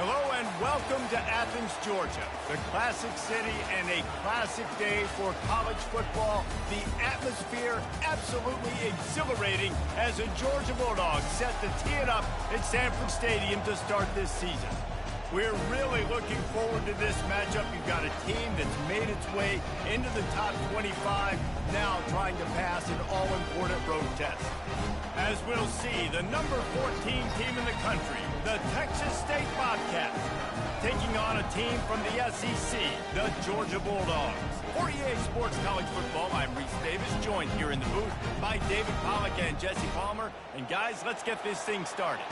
Hello and welcome to Athens, Georgia, the classic city and a classic day for college football. The atmosphere absolutely exhilarating as the Georgia Bulldogs set to tee it up at Sanford Stadium to start this season. We're really looking forward to this matchup. You've got a team that's made its way into the top 25, now trying to pass an all-important road test. As we'll see, the number 14 team in the country, the Texas State Bobcats, taking on a team from the SEC, the Georgia Bulldogs. For EA Sports College Football, I'm Reese Davis, joined here in the booth by David Pollack and Jesse Palmer. And guys, let's get this thing started.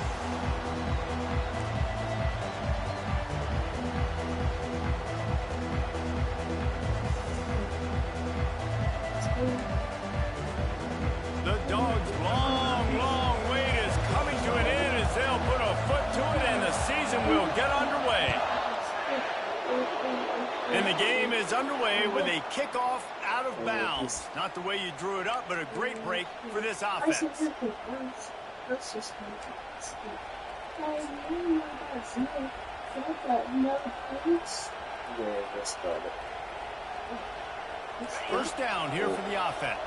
The Dogs' long wait is coming to an end as they'll put a foot to it and the season will get underway. And the game is underway with a kickoff out of bounds. Not the way you drew it up, but a great break for this offense. First down here for the offense.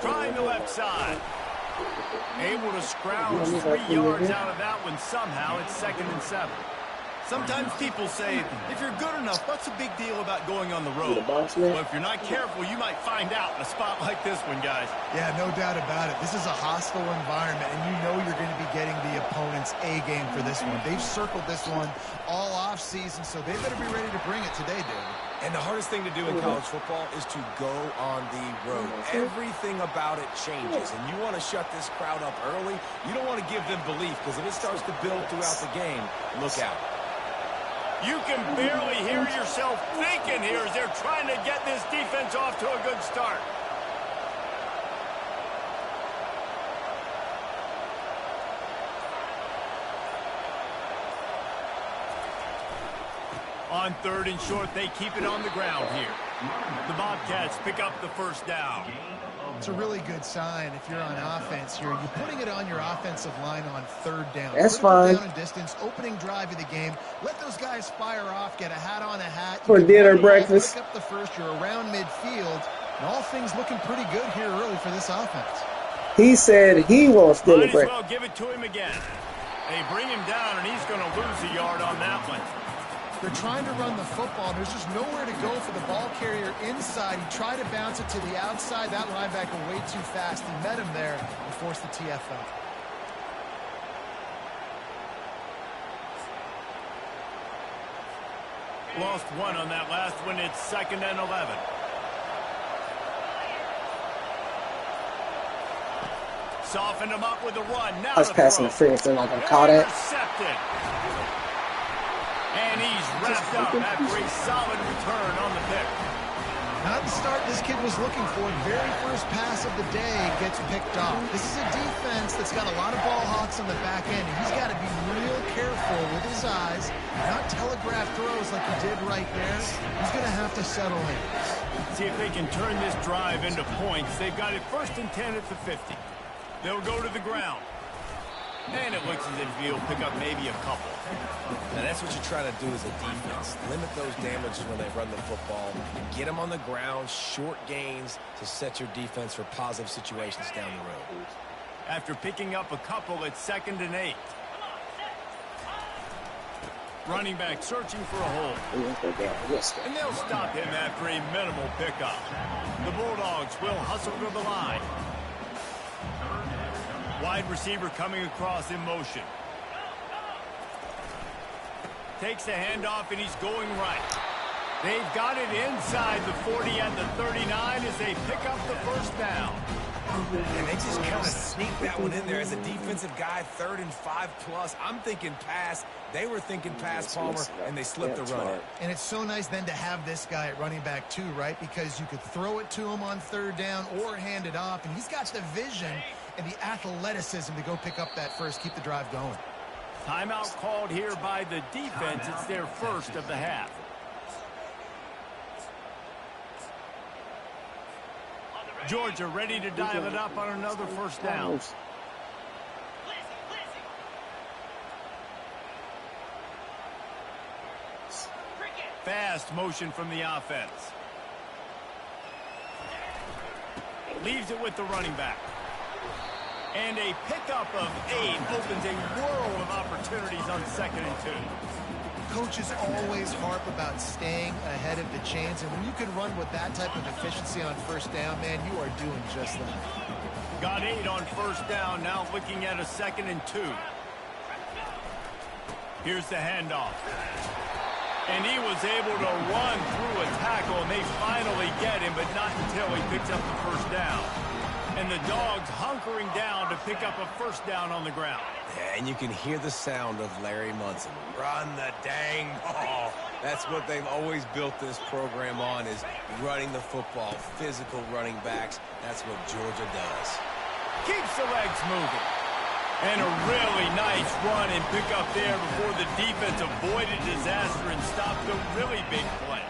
Trying the left side. Able to scrounge 3 yards out of that one somehow. It's 2nd and 7. Sometimes people say, if you're good enough, what's the big deal about going on the road? Well, if you're not careful, you might find out in a spot like this one, guys. Yeah, no doubt about it. This is a hostile environment, and you know you're going to be getting the opponent's A game for this one. They've circled this one all off season, so they better be ready to bring it today, David. And the hardest thing to do in college football is to go on the road. Everything about it changes, and you want to shut this crowd up early. You don't want to give them belief, because if it starts to build throughout the game, look out. You can barely hear yourself thinking here as they're trying to get this defense off to a good start. On 3rd and short, they keep it on the ground here. The Bobcats pick up the first down. It's a really good sign if you're on offense here. You're putting it on your offensive line on 3rd down. That's fine. Down in distance, opening drive of the game. Let those guys fire off, get a hat on a hat. For dinner, breakfast. Pick up the first, you're around midfield. And all things looking pretty good here early for this offense. He said he wants dinner breakfast. Might as well give it to him again. They bring him down, and he's going to lose a yard on that one. They're trying to run the football. There's just nowhere to go for the ball carrier inside. He tried to bounce it to the outside. That linebacker way too fast. He met him there and forced the TFL. Lost one on that last one. It's 2nd and 11. Softened him up with a run. Now I was passing interference and like I'm caught at. Intercepted. And he's wrapped up after a solid return on the pick. Not the start this kid was looking for. Very first pass of the day gets picked off. This is a defense that's got a lot of ball hawks on the back end. And he's got to be real careful with his eyes, not telegraph throws like he did right there. He's going to have to settle in. See if they can turn this drive into points. They've got it 1st and 10 at the 50. They'll go to the ground. And it looks as if he'll pick up maybe a couple. Now that's what you're trying to do as a defense. Limit those damages when they run the football. Get them on the ground, short gains to set your defense for positive situations down the road. After picking up a couple, it's 2nd and 8. Running back searching for a hole. And they'll stop him after a minimal pickup. The Bulldogs will hustle to the line. Wide receiver coming across in motion. Takes the handoff, and he's going right. They've got it inside the 40 and the 39 as they pick up the first down. And they just kind of sneak that one in there as a defensive guy, 3rd and 5+. I'm thinking pass. They were thinking pass, Palmer, and they slipped the run. And it's so nice then to have this guy at running back too, right? Because you could throw it to him on 3rd down or hand it off, and he's got the vision and the athleticism to go pick up that first, keep the drive going. Timeout called here by the defense. It's their first of the half. Georgia ready to dial it up on another first down. Fast motion from the offense. Leaves it with the running back. And a pickup of 8 opens a whirl of opportunities on 2nd and 2. Coaches always harp about staying ahead of the chains, and when you can run with that type of efficiency on first down, man, you are doing just that. Got 8 on first down, now looking at a 2nd and 2. Here's the handoff. And he was able to run through a tackle, and they finally get him, but not until he picks up the first down. And the Dogs hunkering down to pick up a first down on the ground. Yeah, and you can hear the sound of Larry Munson. Run the dang ball. That's what they've always built this program on, is running the football, physical running backs. That's what Georgia does. Keeps the legs moving. And a really nice run and pick up there before the defense avoided disaster and stopped a really big play.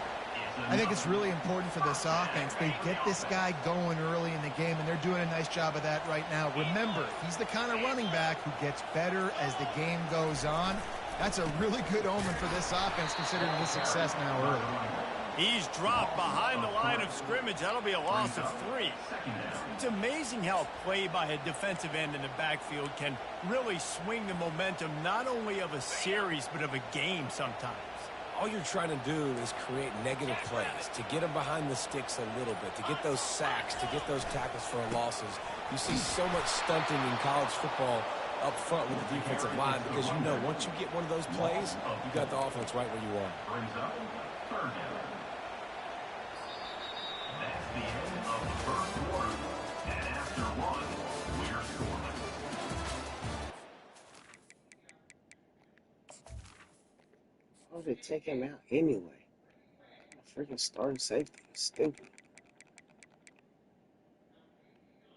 I think it's really important for this offense. They get this guy going early in the game, and they're doing a nice job of that right now. Remember, he's the kind of running back who gets better as the game goes on. That's a really good omen for this offense, considering his success now early. He's dropped behind the line of scrimmage. That'll be a loss of 3. It's amazing how play by a defensive end in the backfield can really swing the momentum not only of a series but of a game sometimes. All you're trying to do is create negative plays, to get them behind the sticks a little bit, to get those sacks, to get those tackles for losses. You see so much stunting in college football up front with the defensive line because you know once you get one of those plays, you got the offense right where you are. That's the end of the first quarter. And after one, we're scoreless. Why would they take him out anyway? A freaking starting safety. Stupid.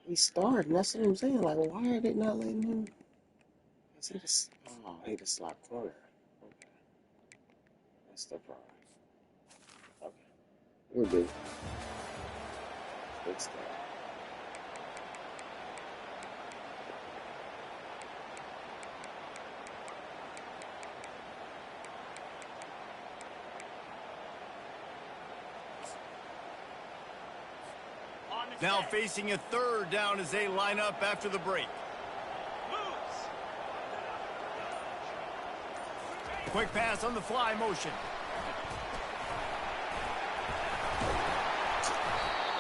He's starting. That's what I'm saying. Like, why are they not letting him? Is he just? Oh, he the slot corner. Okay, that's the problem. Okay, we'll do. Good stuff. Now facing a 3rd down as they line up after the break. Quick pass on the fly motion.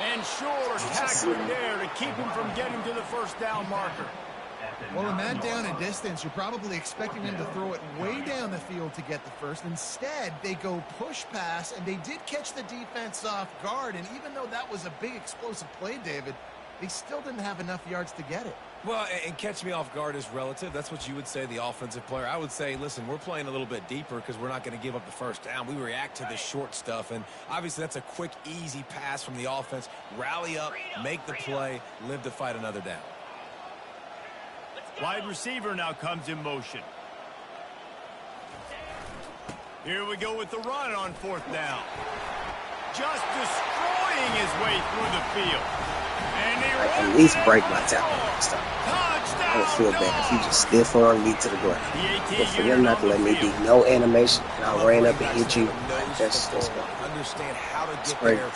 And sure tackling there to keep him from getting to the first down marker. Well, in that down and distance, you're probably expecting them to throw it way down the field to get the first. Instead, they go push pass, and they did catch the defense off guard. And even though that was a big explosive play, David, they still didn't have enough yards to get it. Well, and catch me off guard is relative. That's what you would say, the offensive player. I would say, listen, we're playing a little bit deeper because we're not going to give up the first down. We react to the short stuff, and obviously that's a quick, easy pass from the offense. Rally up, make the play, live to fight another down. Wide receiver now comes in motion. Here we go with the run on 4th down. Just destroying his way through the field. And he At least break my tackle next time. I would feel bad if you just stiff arm me to the ground. But for them not to let me do no animation, and I ran up and hit you, that's Understand how to get there,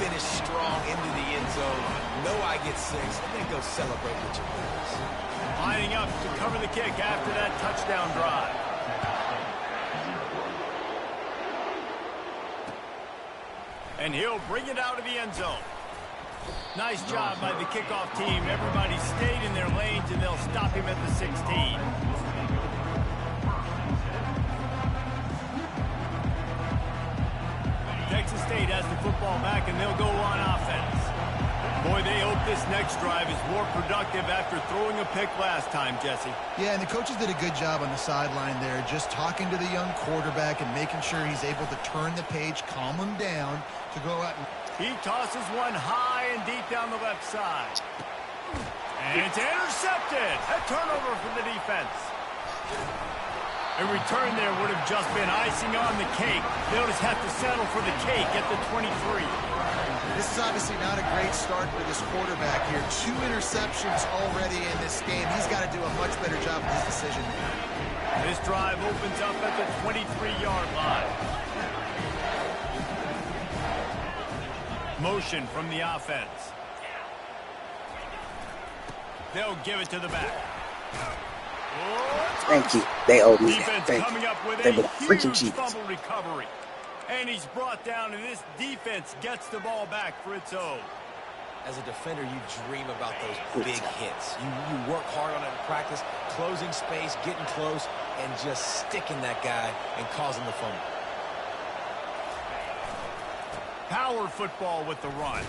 finish strong into the end zone, know I get 6, and then go celebrate with your boys. Lining up to cover the kick after that touchdown drive. And he'll bring it out of the end zone. Nice job by the kickoff team. Everybody stayed in their lanes, and they'll stop him at the 16. Texas State has the football back, and they'll go on offense. Boy, they hope this next drive is more productive after throwing a pick last time, Jesse. Yeah, and the coaches did a good job on the sideline there, just talking to the young quarterback and making sure he's able to turn the page, calm him down to go out and... He tosses one high and deep down the left side. And it's intercepted. A turnover for the defense. A return there would have just been icing on the cake. They'll just have to settle for the cake at the 23. This is obviously not a great start for this quarterback here. 2 interceptions already in this game. He's got to do a much better job with his decision. This drive opens up at the 23-yard line. Motion from the offense. They'll give it to the back. Thank you. They owe me Defense that. Thank coming you. up with They were a freaking huge genius. fumble recovery. And he's brought down, and this defense gets the ball back for its own. As a defender, you dream about those big hits. You work hard on it in practice, closing space, getting close, and just sticking that guy and causing the fumble. Power football with the run.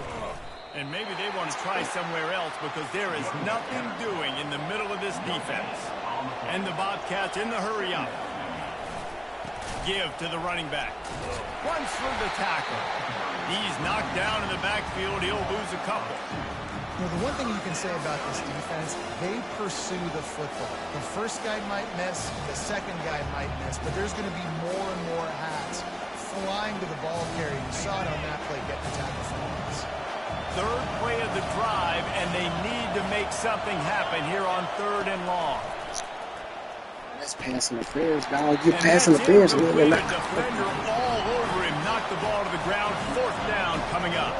And maybe they want to try somewhere else because there is nothing doing in the middle of this defense. And the Bobcats in the hurry up. Give to the running back. Runs through the tackle. He's knocked down in the backfield. He'll lose a couple. You know, the one thing you can say about this defense, they pursue the football. The first guy might miss, the second guy might miss, but there's going to be more and more hats flying to the ball carrier. You saw it on that play, get the tackle for loss. Third play of the drive, and they need to make something happen here on 3rd and long. That's passing interference, dog. You're passing interference. The You're not. defender all over him, knocked the ball to the ground. 4th down coming up.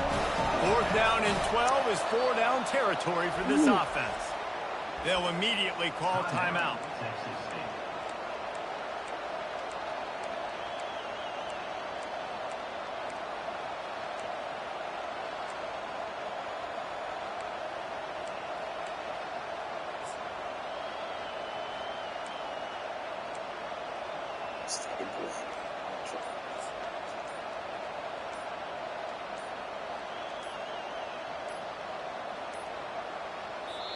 4th down and 12 is 4-down territory for this offense. They'll immediately call timeout.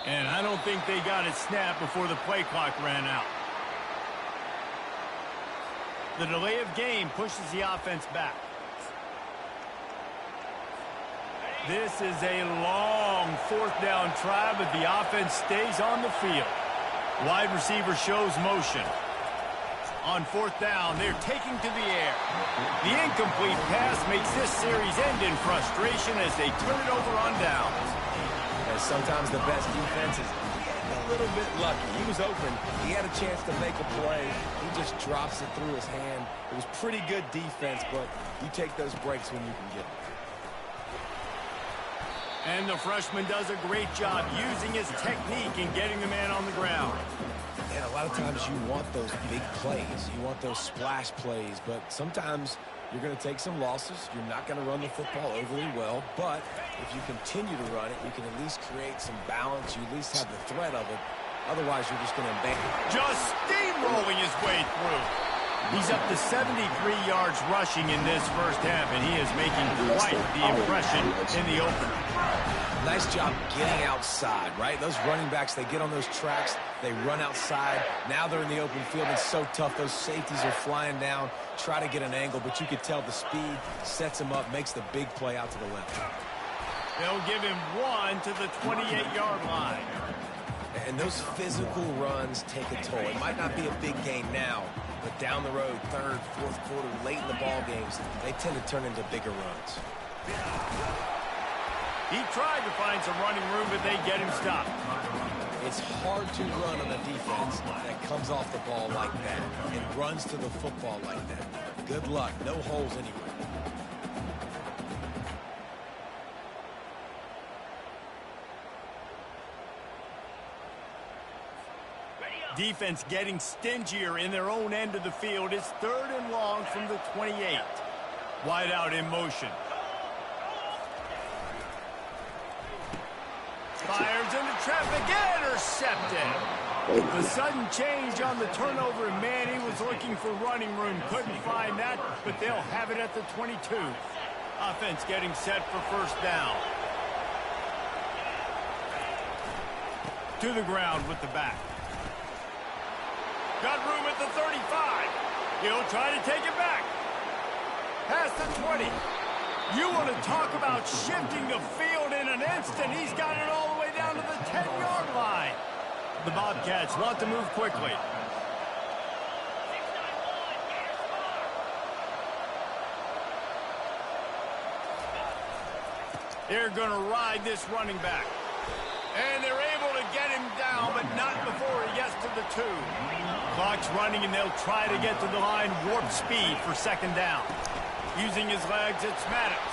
And I don't think they got it snapped before the play clock ran out. The delay of game pushes the offense back. This is a long 4th down try, but the offense stays on the field. Wide receiver shows motion. On 4th down, they're taking to the air. The incomplete pass makes this series end in frustration as they turn it over on downs. And sometimes the best defense is a little bit lucky. He was open. He had a chance to make a play. He just drops it through his hand. It was pretty good defense, but you take those breaks when you can get them. And the freshman does a great job using his technique and getting the man on the ground. And a lot of times you want those big plays. You want those splash plays, but sometimes you're going to take some losses. You're not going to run the football overly well, but if you continue to run it, you can at least create some balance. You at least have the threat of it. Otherwise, you're just going to abandon. Just steamrolling his way through. He's up to 73 yards rushing in this first half, and he is making quite the impression in the opener. Nice job getting outside, right? Those running backs, they get on those tracks, they run outside. Now they're in the open field. It's so tough. Those safeties are flying down, try to get an angle, but you could tell the speed sets him up, makes the big play out to the left. They'll give him 1 to the 28-yard line. And those physical runs take a toll. It might not be a big gain now, but down the road, 3rd, 4th quarter, late in the ball games, they tend to turn into bigger runs. He tried to find some running room, but they get him stopped. It's hard to run on a defense that comes off the ball like that and runs to the football like that. Good luck. No holes anywhere. Defense getting stingier in their own end of the field. It's 3rd and long from the 28. Wide out in motion. Fires into traffic, intercepted. The sudden change on the turnover, and man, he was looking for running room. Couldn't find that, but they'll have it at the 22. Offense getting set for 1st down. To the ground with the back. Got room at the 35. He'll try to take it back. Past the 20. You want to talk about shifting the field in an instant. He's got it all the way down to the 10-yard line. The Bobcats want to move quickly. They're going to ride this running back. And they're able to get him down, but not before he gets to the 2. Clock's running, and they'll try to get to the line warp speed for second down. Using his legs, it's Maddox.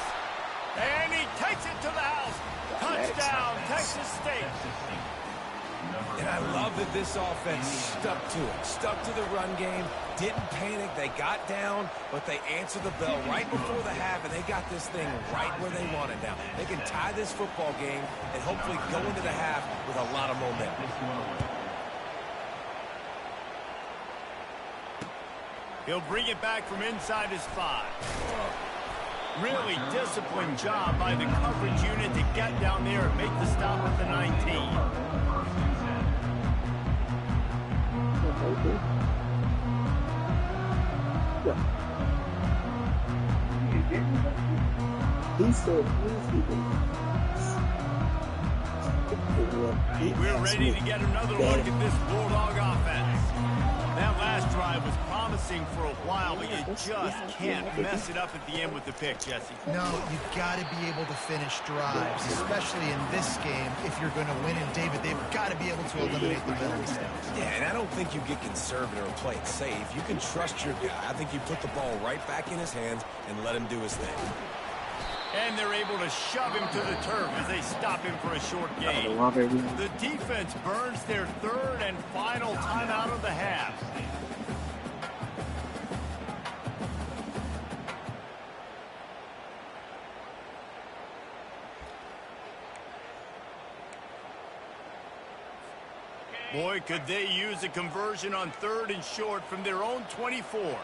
And he takes it to the house. Touchdown, Texas State. And I love that this offense stuck to it, stuck to the run game, didn't panic. They got down, but they answered the bell right before the half, and they got this thing right where they want it now. They can tie this football game and hopefully go into the half with a lot of momentum. He'll bring it back from inside his 5. Really disciplined job by the coverage unit to get down there and make the stop at the 19. He said, we're ready to get another look at this Bulldog offense. That last drive was promising for a while, but you just can't mess it up at the end with the pick, Jesse. No, you've got to be able to finish drives, especially in this game. If you're going to win, and David, they've got to be able to eliminate the middle mistakes. Yeah, and I don't think you get conservative or play it safe. You can trust your guy. I think you put the ball right back in his hands and let him do his thing. And they're able to shove him to the turf as they stop him for a short gain. The defense burns their 3rd and final timeout of the half. Boy, could they use a conversion on 3rd and short from their own 24.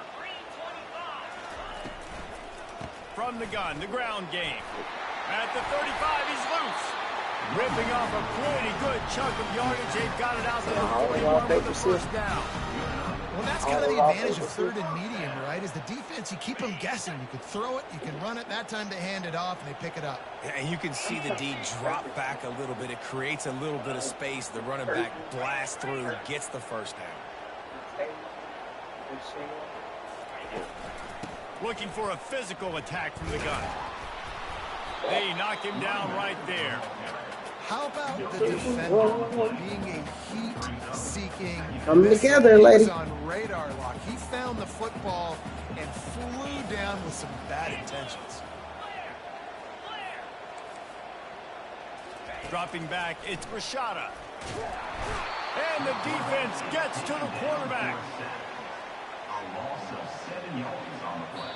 From the gun, the ground game. At the 35, he's loose. Ripping off a pretty good chunk of yardage. They've got it out to the 41 with the first down. Well, that's kind of the advantage of 3rd and medium, right? Is the defense, you keep them guessing. You can throw it, you can run it. That time they hand it off and they pick it up. And you can see the D drop back a little bit. It creates a little bit of space. The running back blasts through, gets the first down. Looking for a physical attack from the gun. They knock him down right there. How about the defender being a heat-seeking Come together, lady. on radar lock? He found the football and flew down with some bad intentions. Dropping back, it's Rashada. And the defense gets to the quarterback.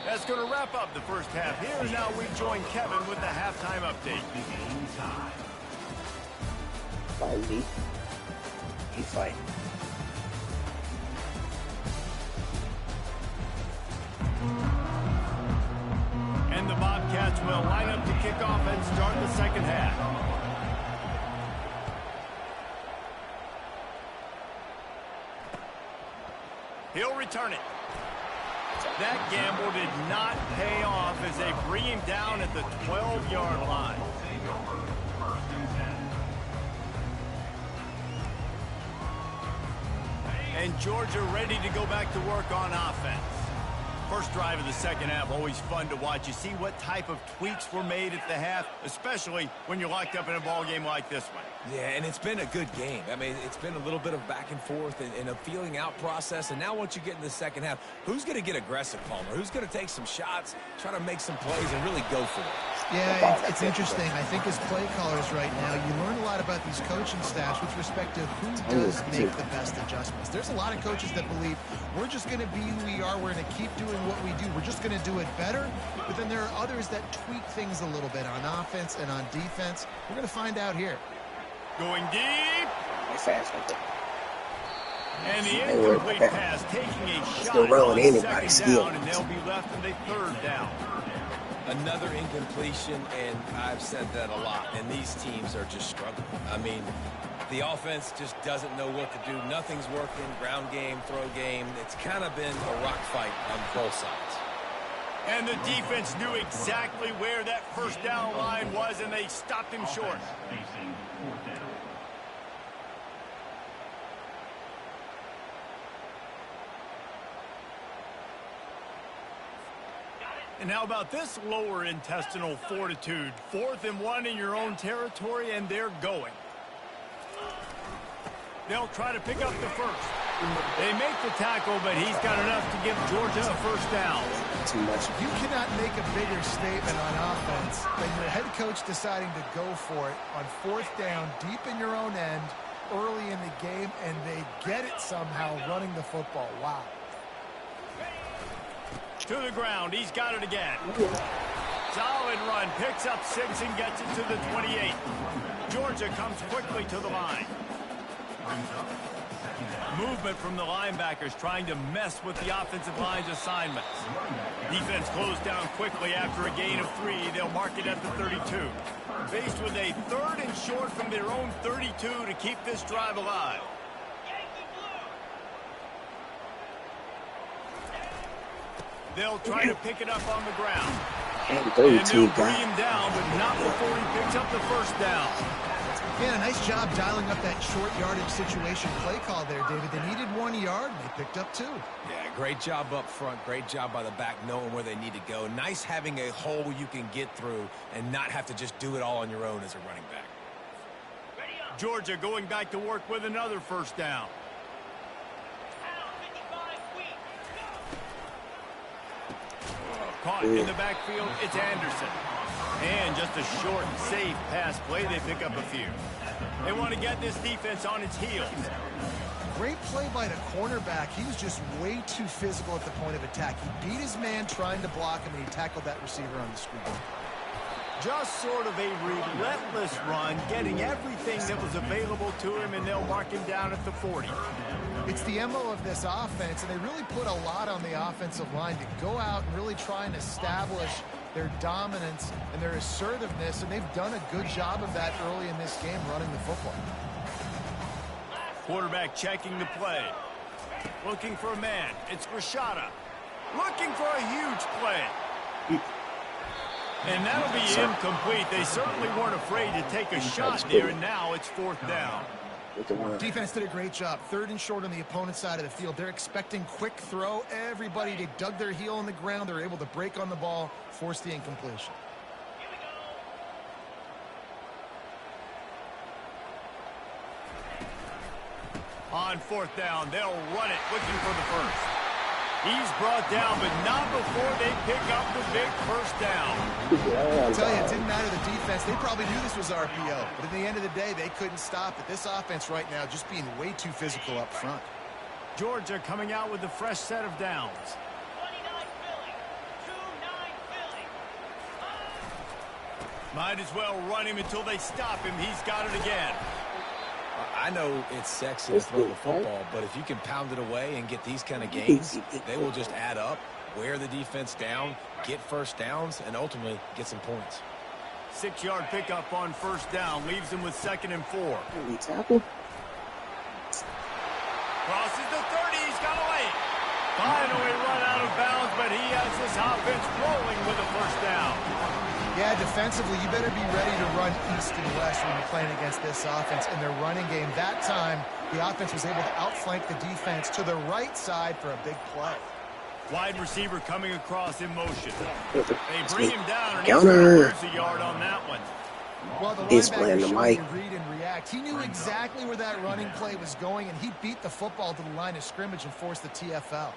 That's going to wrap up the first half here. Now we join Kevin with the halftime update. Fight. He fight. And the Bobcats will line up to kick off and start the second half. He'll return it. That gamble did not pay off as they bring him down at the 12-yard line. And Georgia ready to go back to work on offense. First drive of the second half, always fun to watch. You see what type of tweaks were made at the half, especially when you're locked up in a ball game like this one. Yeah, and it's been a good game. I mean, it's been a little bit of back and forth and a feeling out process. And now once you get in the second half, who's going to get aggressive, Palmer? Who's going to take some shots, try to make some plays, and really go for it? Yeah, it's interesting. I think as play callers right now, you learn a lot about these coaching staffs with respect to who does make the best adjustments. There's a lot of coaches that believe we're just going to be who we are. We're going to keep doing what we do. We're just going to do it better. But then there are others that tweak things a little bit on offense and on defense. We're going to find out here. Going deep. Fast. And the incomplete pass taking a shot Still rolling on anybody's second down, skill. and they'll be left in a 3rd down. Another incompletion, and I've said that a lot, and these teams are just struggling. I mean, the offense just doesn't know what to do. Nothing's working. Ground game, throw game. It's kind of been a rock fight on both sides. And the defense knew exactly where that first down line was, and they stopped him short. And how about this lower intestinal fortitude? 4th and 1 in your own territory, and they're going. They'll try to pick up the first. They make the tackle, but he's got enough to give Georgia a first down. Too much. You cannot make a bigger statement on offense than your head coach deciding to go for it on 4th down, deep in your own end, early in the game, and they get it somehow running the football. Wow. To the ground. He's got it again. Solid run. Picks up 6 and gets it to the 28. Georgia comes quickly to the line. Movement from the linebackers trying to mess with the offensive line's assignments. Defense closed down quickly after a gain of 3. They'll mark it at the 32. Faced with a 3rd and short from their own 32 to keep this drive alive. They'll try to pick it up on the ground. And And 32 they'll bring guys. him down, but not before he picks up the first down. Yeah, nice job dialing up that short yardage situation play call there, David. They needed 1 yard, and they picked up 2. Yeah, great job up front. Great job by the back knowing where they need to go. Nice having a hole you can get through and not have to just do it all on your own as a running back. Georgia going back to work with another first down. Caught in the backfield, it's Anderson. And just a short, safe pass play, they pick up a few. They want to get this defense on its heels. Great play by the cornerback. He was just way too physical at the point of attack. He beat his man trying to block him, and he tackled that receiver on the screen. Just sort of a relentless run, getting everything that was available to him, and they'll mark him down at the 40. It's the MO of this offense, and they really put a lot on the offensive line to go out and really try and establish their dominance and their assertiveness, and they've done a good job of that early in this game running the football. Quarterback checking the play. Looking for a man. It's Rashada. Looking for a huge play. And that'll be incomplete. They certainly weren't afraid to take a shot there, and now it's 4th down. Defense did a great job. 3rd and short on the opponent's side of the field. They're expecting quick throw. Everybody, they dug their heel on the ground. They're able to break on the ball, force the incompletion. On 4th down, they'll run it, looking for the first. He's brought down, but not before they pick up the big first down. I'll tell you, it didn't matter the defense. They probably knew this was RPO. But at the end of the day, they couldn't stop it. This offense right now just being way too physical up front. Georgia coming out with a fresh set of downs. Might as well run him until they stop him. He's got it again. I know it's sexy to throw the football, but if you can pound it away and get these kind of gains, they will just add up, wear the defense down, get first downs, and ultimately get some points. 6-yard pickup on first down. Leaves him with 2nd and 4. Tackle. Crosses the 30. He's got away. Finally run out of bounds, but he has this offense rolling with a first down. Yeah, defensively, you better be ready to run east and west when you're playing against this offense in their running game. That time, the offense was able to outflank the defense to the right side for a big play. Wide receiver coming across in motion. They bring him down, and he's Counter. going to lose a yard on that one. Well, the He's linebacker playing the showed mic. you read and react. He knew exactly where that running play was going, and he beat the football to the line of scrimmage and forced the TFL.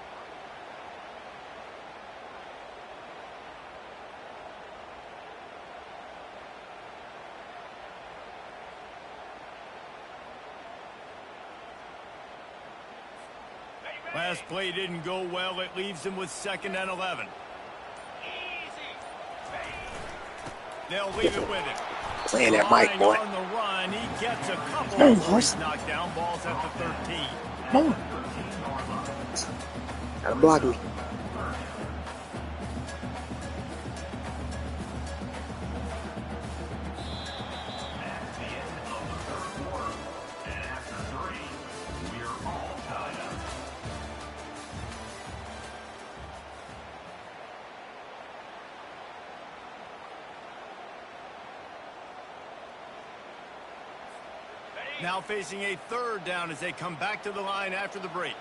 Last play didn't go well. It leaves him with 2nd and 11. They'll leave it with him. Playing that mic, boy. On the run, he gets a couple No, of horse. knockdown balls at the 13. Come on. Gotta block me. Now facing a 3rd down as they come back to the line after the break.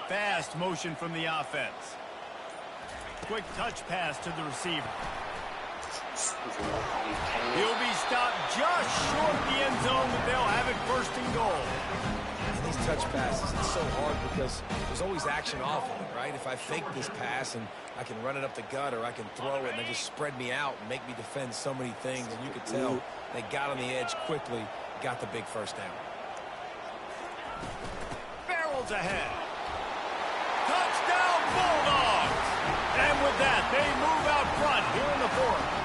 Fast motion from the offense. Quick touch pass to the receiver. He'll be stopped just short of the end zone, but they'll have it first and goal. And these touch passes, it's so hard because there's always action off of it, right? If I fake this pass and I can run it up the gut, or I can throw it and they just spread me out and make me defend so many things, and you could tell they got on the edge quickly, got the big first down. Barrels ahead. Touchdown Bulldogs! And with that, they move out front here in the fourth.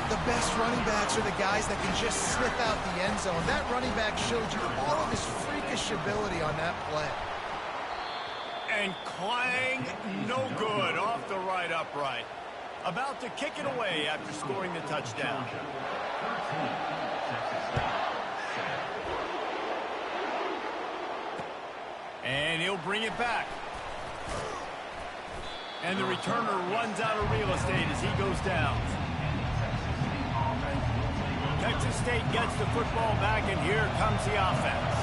The best running backs are the guys that can just sniff out the end zone. That running back showed you all of his freakish ability on that play. And clang, no good, off the right upright. About to kick it away after scoring the touchdown. And he'll bring it back. And the returner runs out of real estate as he goes down. Texas State gets the football back, and here comes the offense.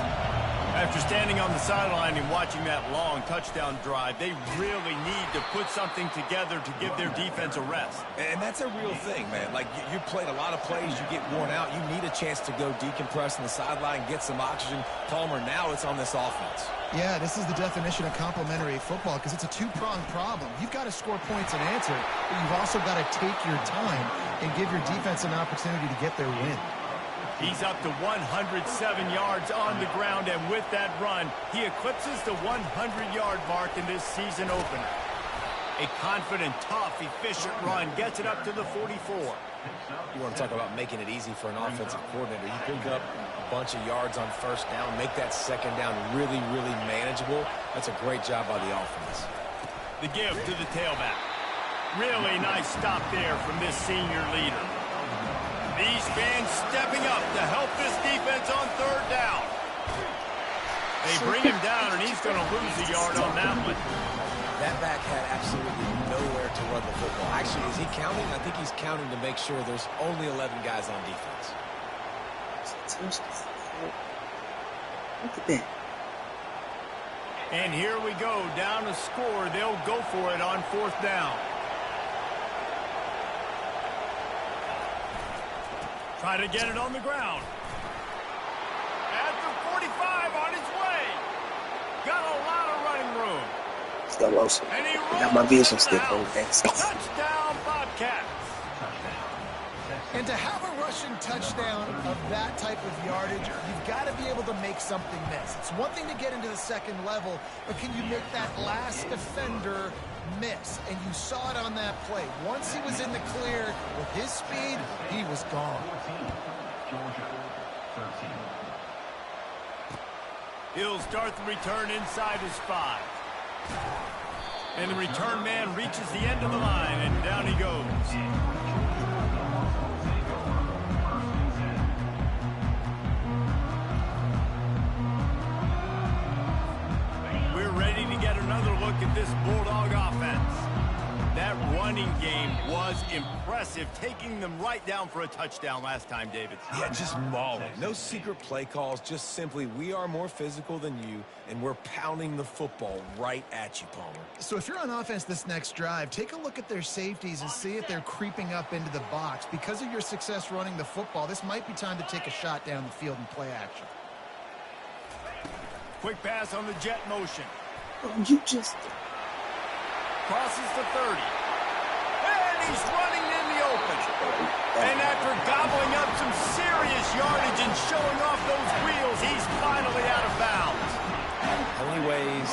After standing on the sideline and watching that long touchdown drive, they really need to put something together to give their defense a rest. And that's a real thing, man. Like, you played a lot of plays, you get worn out, you need a chance to go decompress on the sideline, get some oxygen. Palmer, now it's on this offense. Yeah, this is the definition of complementary football because it's a two-pronged problem. You've got to score points and answer, but you've also got to take your time and give your defense an opportunity to get their win. He's up to 107 yards on the ground, and with that run, he eclipses the 100-yard mark in this season opener. A confident, tough, efficient run gets it up to the 44. You want to talk about making it easy for an offensive coordinator. You pick up a bunch of yards on first down, make that second down really, really manageable. That's a great job by the offense. The give to the tailback. Really nice stop there from this senior leader. These fans stepping up to help this defense on third down. They bring him down, and he's going to lose a yard on that one. That back had absolutely nowhere to run the football. Actually, is he counting? I think he's counting to make sure there's only 11 guys on defense. Look at that. And here we go, down a score. They'll go for it on fourth down. Try to get it on the ground. At the 45, on his way. Got a lot of running room. Slow motion. I got my vision stick on that. Touchdown, Bobcats. And to have a rushing touchdown of that type of yardage, you've got to be able to make something miss. It's one thing to get into the second level, but can you make that last defender miss? And you saw it on that play. Once he was in the clear with his speed, he was gone. He'll start the return inside his 5. And the return man reaches the end of the line, and down he goes. We're ready to get another look at this Bulldog offense. That running game was impressive, taking them right down for a touchdown last time, David. Yeah, just mauling. No secret play calls, just simply we are more physical than you, and we're pounding the football right at you, Palmer. So if you're on offense this next drive, take a look at their safeties and see if they're creeping up into the box. Because of your success running the football, this might be time to take a shot down the field and play action. Quick pass on the jet motion. Oh, you just... Crosses the 30. And he's running in the open. And after gobbling up some serious yardage and showing off those wheels, he's finally out of bounds. How many ways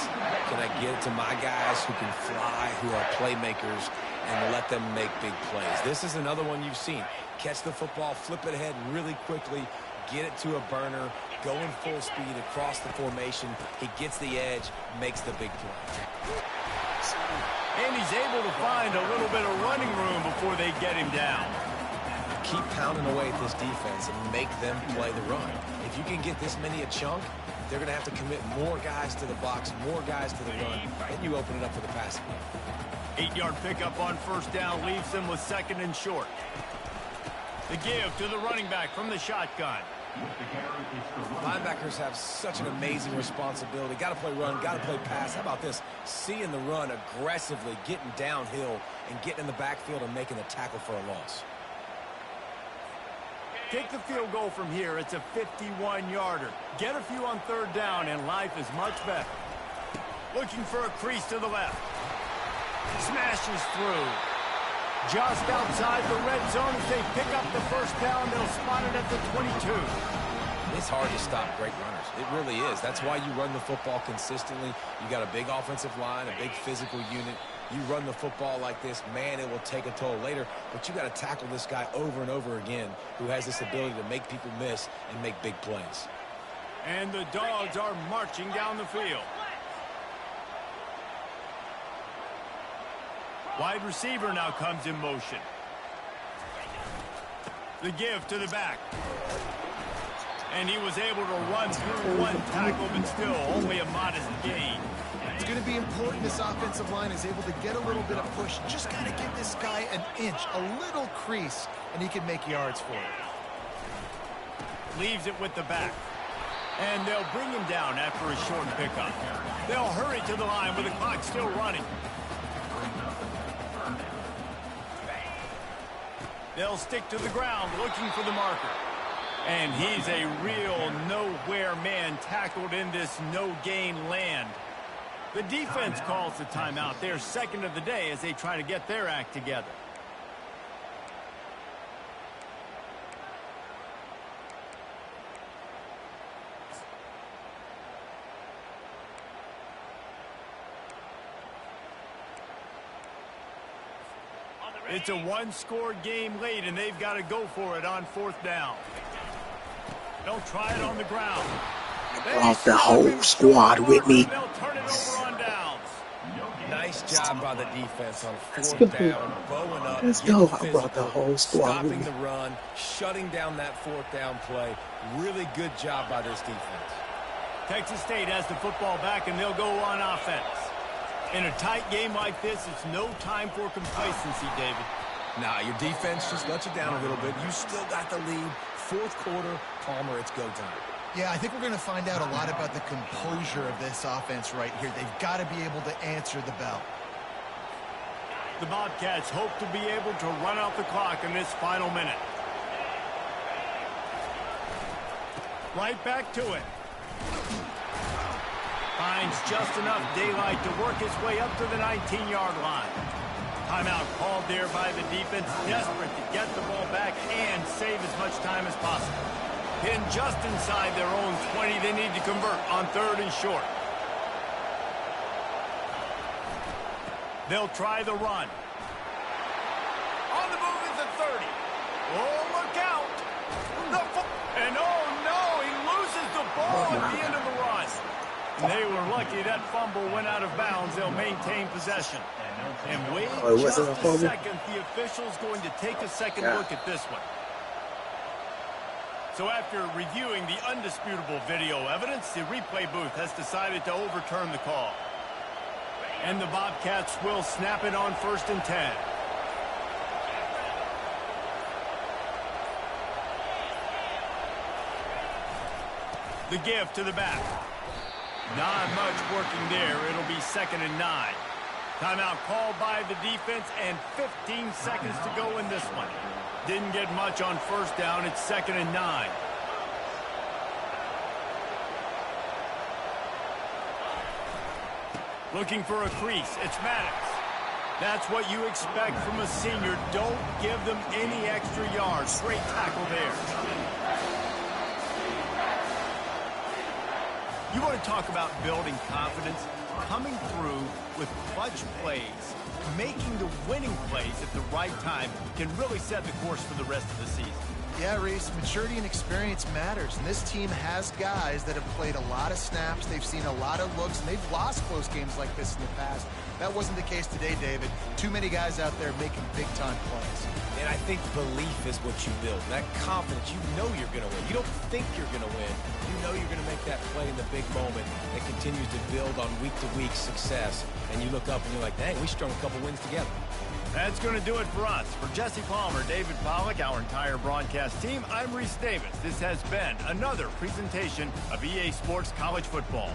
can I get to my guys who can fly, who are playmakers, and let them make big plays? This is another one you've seen. Catch the football, flip it ahead really quickly, get it to a burner, go in full speed across the formation. He gets the edge, makes the big play. And he's able to find a little bit of running room before they get him down. Keep pounding away at this defense and make them play the run. If you can get this many a chunk, they're going to have to commit more guys to the box, more guys to the run, and you open it up for the passing game. 8-yard pickup on first down leaves them with second and short. The give to the running back from the shotgun. With the carry, it's the running back. Linebackers have such an amazing responsibility. Got to play run, got to play pass. How about this? Seeing the run aggressively, getting downhill, and getting in the backfield and making the tackle for a loss. Take the field goal from here. It's a 51-yarder. Get a few on third down, and life is much better. Looking for a crease to the left. Smashes through. Just outside the red zone as they pick up the first down. They'll spot it at the 22. It's hard to stop great runners. It really is. That's why you run the football consistently. You got a big offensive line, a big physical unit. You run the football like this, man, it will take a toll later. But you got to tackle this guy over and over again who has this ability to make people miss and make big plays. And the Dogs are marching down the field. Wide receiver now comes in motion. The give to the back. And he was able to run through one tackle, but still only a modest gain. It's going to be important this offensive line is able to get a little bit of push. Just got to give this guy an inch, a little crease, and he can make yards for it. Leaves it with the back. And they'll bring him down after a short pickup. They'll hurry to the line with the clock still running. They'll stick to the ground looking for the marker. And he's a real nowhere man tackled in this no-gain land. The defense calls the timeout. They're second of the day as they try to get their act together. It's a one-score game late, and they've got to go for it on fourth down. They'll try it on the ground. Brought the whole squad with me. They'll turn it over on downs. Nice job by the defense on fourth down, bowing up, Let's getting go. I brought the physical, whole squad with stopping me. the run, shutting down that fourth down play. Really good job by this defense. Texas State has the football back, and they'll go on offense. In a tight game like this, it's no time for complacency, David. Nah, your defense just let you down a little bit. You still got the lead. Fourth quarter, Palmer, it's go time. Yeah, I think we're going to find out a lot about the composure of this offense right here. They've got to be able to answer the bell. The Bobcats hope to be able to run out the clock in this final minute. Right back to it. Finds just enough daylight to work his way up to the 19-yard line. Timeout called there by the defense, desperate to get the ball back and save as much time as possible. Pinned just inside their own 20, they need to convert on third and short. They'll try the run. On the move is the 30. Oh, look out. And oh no, he loses the ball at the end of the run. They were lucky that fumble went out of bounds. They'll maintain possession. And wait just a second. The official's going to take a second look at this one. So after reviewing the undisputable video evidence, the replay booth has decided to overturn the call. And the Bobcats will snap it on 1st and 10. The give to the back. Not much working there. It'll be 2nd and 9. Timeout called by the defense and 15 seconds to go in this one. Didn't get much on first down. It's 2nd and 9. Looking for a crease. It's Maddox. That's what you expect from a senior. Don't give them any extra yards. Great tackle there. You want to talk about building confidence? Coming through with clutch plays, making the winning plays at the right time can really set the course for the rest of the season. Yeah, Reese, maturity and experience matters, and this team has guys that have played a lot of snaps, they've seen a lot of looks, and they've lost close games like this in the past. That wasn't the case today, David. Too many guys out there making big-time plays. And I think belief is what you build. That confidence, you know you're going to win. You don't think you're going to win. You know you're going to make that play in the big moment that continues to build on week-to-week success. And you look up and you're like, dang, we strung a couple wins together. That's going to do it for us. For Jesse Palmer, David Pollack, our entire broadcast team, I'm Reese Davis. This has been another presentation of EA Sports College Football.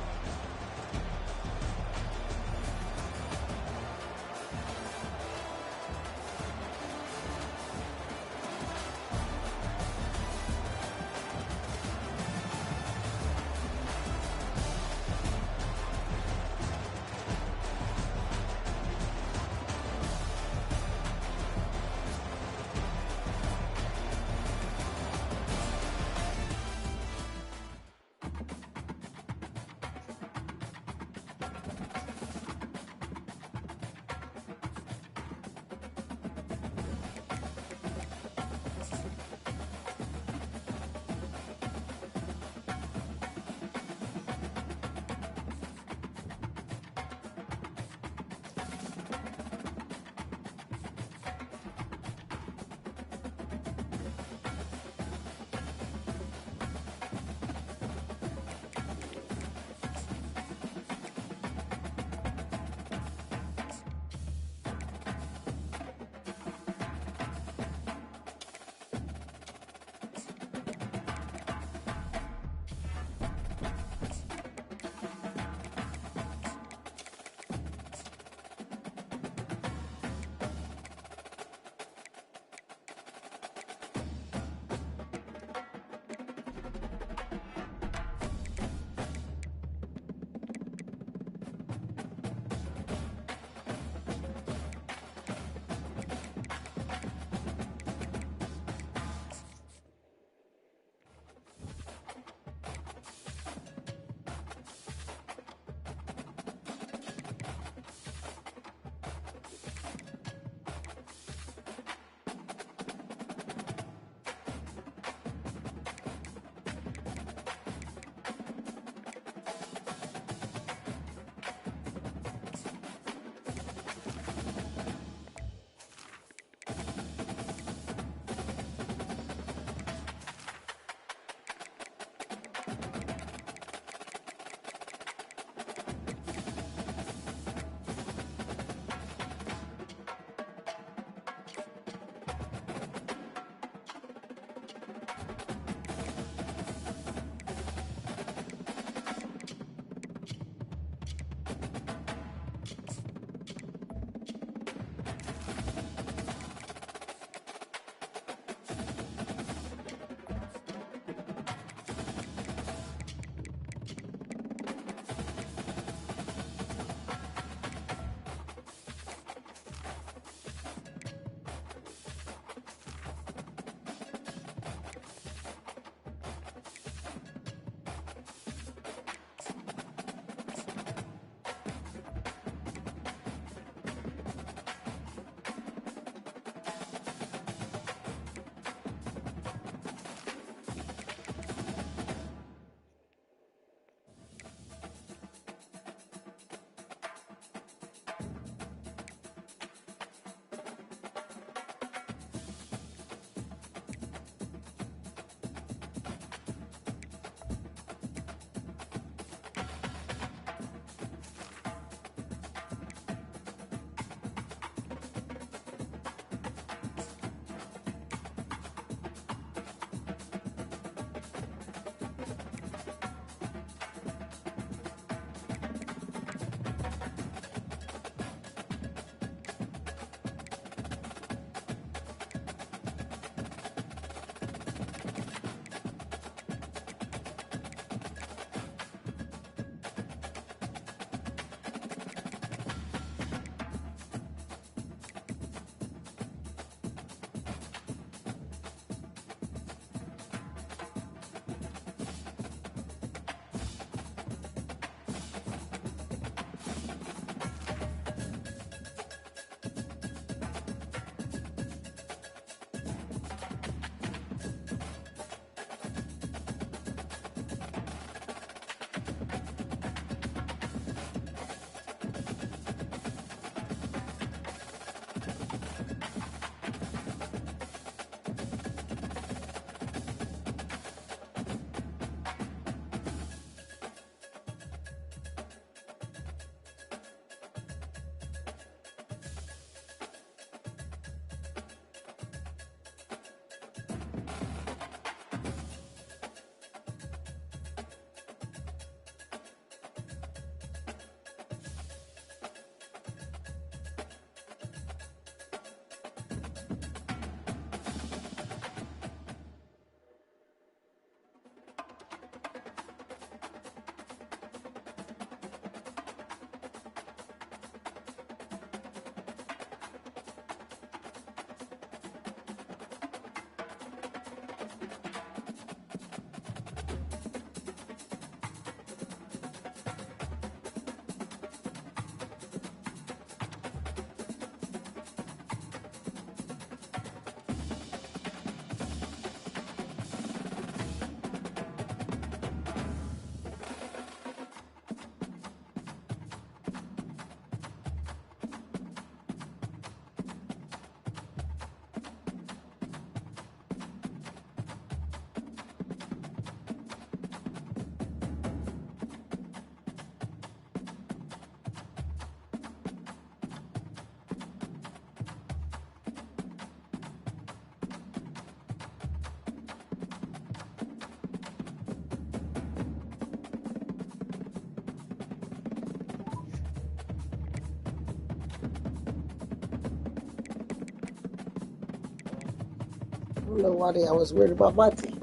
don't know why I was worried about my team.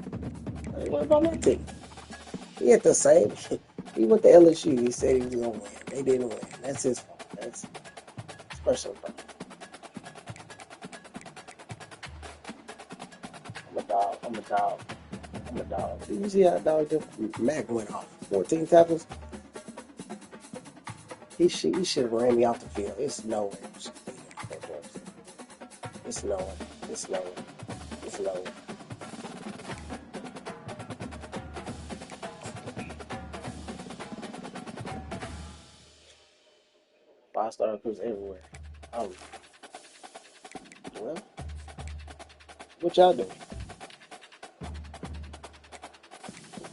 I ain't worried about my team. He had the same. He went to LSU. He said he was gonna win. They didn't win. That's his fault. That's personal problem. I'm a dog. I'm a dog. I'm a dog. Did you see how dog Mac went off? 14 tackles. He should have ran me off the field. It's no way. It's no way. It's no way. It's no way. Five-star recruits everywhere. Well, what y'all doing?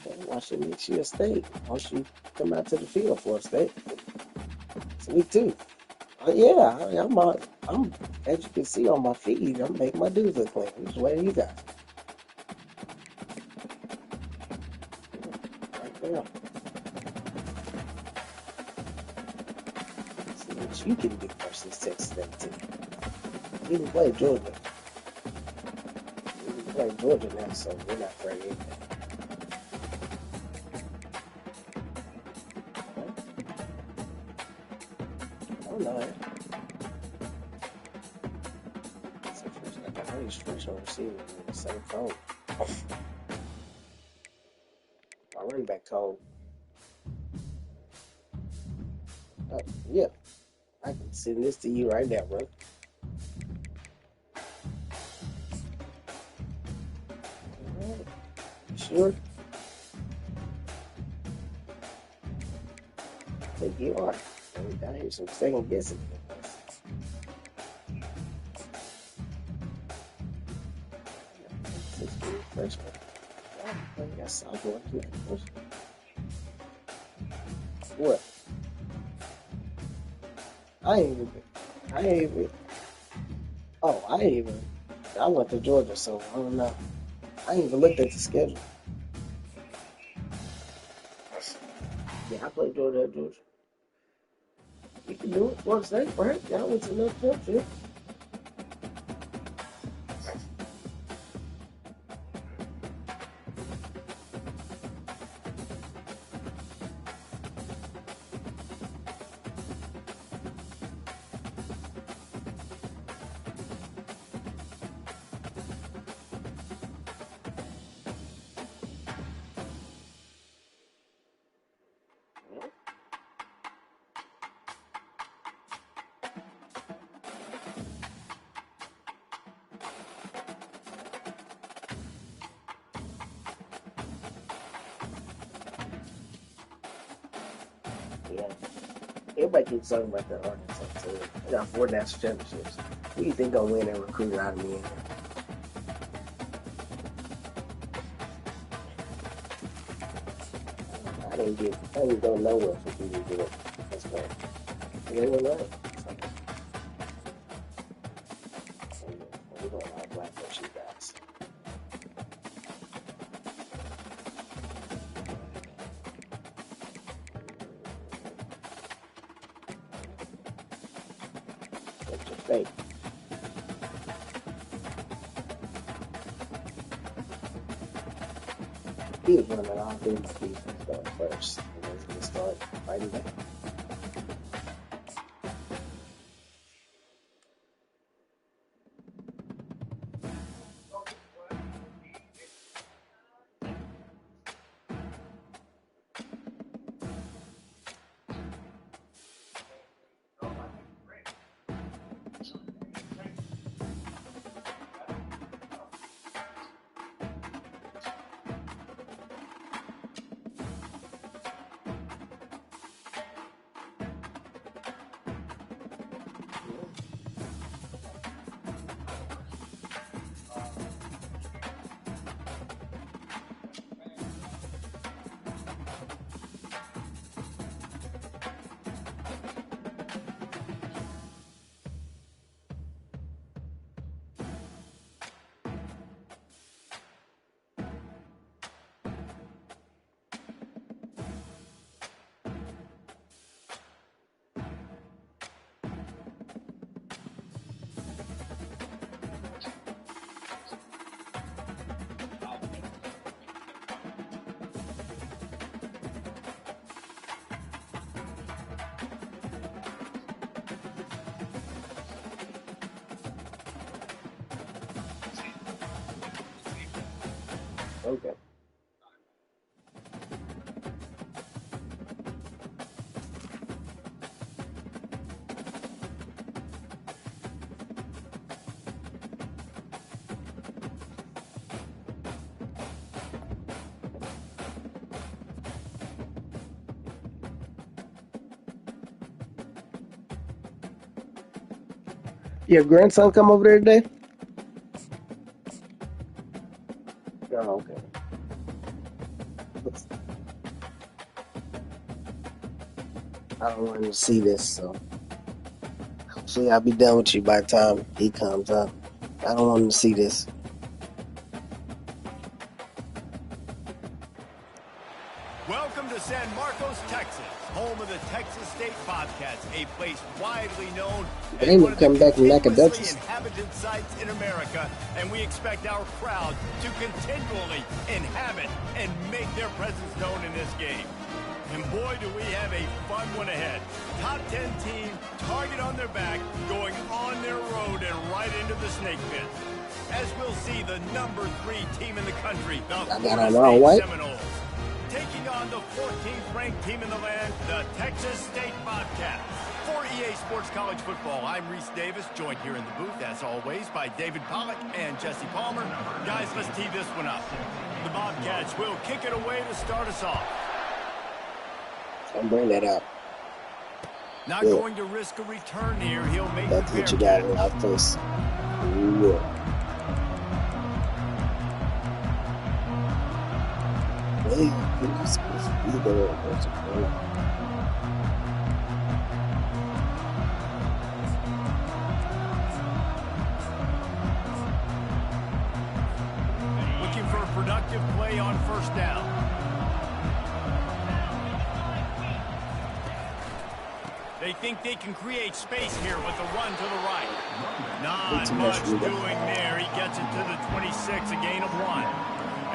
Okay, why shouldn't you stay? Why should you come out to the field for a state? It's week 2. Yeah, I'm, as you can see on my feed, I'm making my dudes look clean. I'm just waiting you guys. Right there. See what you can do versus Texas A&T. We can play Georgia. We can play Georgia now, so we're not afraid of anything. Oh no. I got all these special receivers in the same phone. My running back told. Yeah, I can send this to you right now, bro. Sure. I think you are. I hear some second guessing. Freshman. I got sophomore. What? I ain't even. Oh, I went to Georgia, so I don't know. I ain't even looked at the schedule. Yeah, I played Georgia at Georgia. You can do it. Florida State, right? Y'all went to North Georgia. Yeah. Everybody keeps talking about the Arkansas team. They got 4 national championships. Who do you think gonna win and recruit out of the end? I didn't go nowhere for people to do it. That's bad. They were right. We're going to have black for you guys. What's your fate? He was running all through my defense going first. And then he's going to start fighting back. Okay. Your grandson come over there today? Oh, okay. I don't want him to see this, so hopefully I'll be done with you by the time he comes up. I don't want him to see this. Welcome to San Marcos, Texas, home of the Texas State Bobcats, a place widely known as Damon one of the coming back from continuously Nacogdoches. inhabited sites in America, and we expect our crowd to continually inhabit and make their presence known in this game. And boy, do we have a fun one ahead. Top 10 team, target on their back, going on their road and right into the snake pit. As we'll see, the number 3 team in the country, the Florida State Seminoles, taking on the 14th ranked team in the land, the Texas State Bobcats. For EA Sports College Football, I'm Reese Davis, joined here in the booth, as always, by David Pollack and Jesse Palmer. Guys, let's tee this one up. The Bobcats will kick it away to start us off. I'll bring that out. Not going to risk a return here. He'll make That's the what you fair got in catch. our face. Yeah. Hey, he's supposed to be there. What's the point? Looking for a productive play on first down. They think they can create space here with a run to the right. Not much doing there. He gets it to the 26, a gain of 1.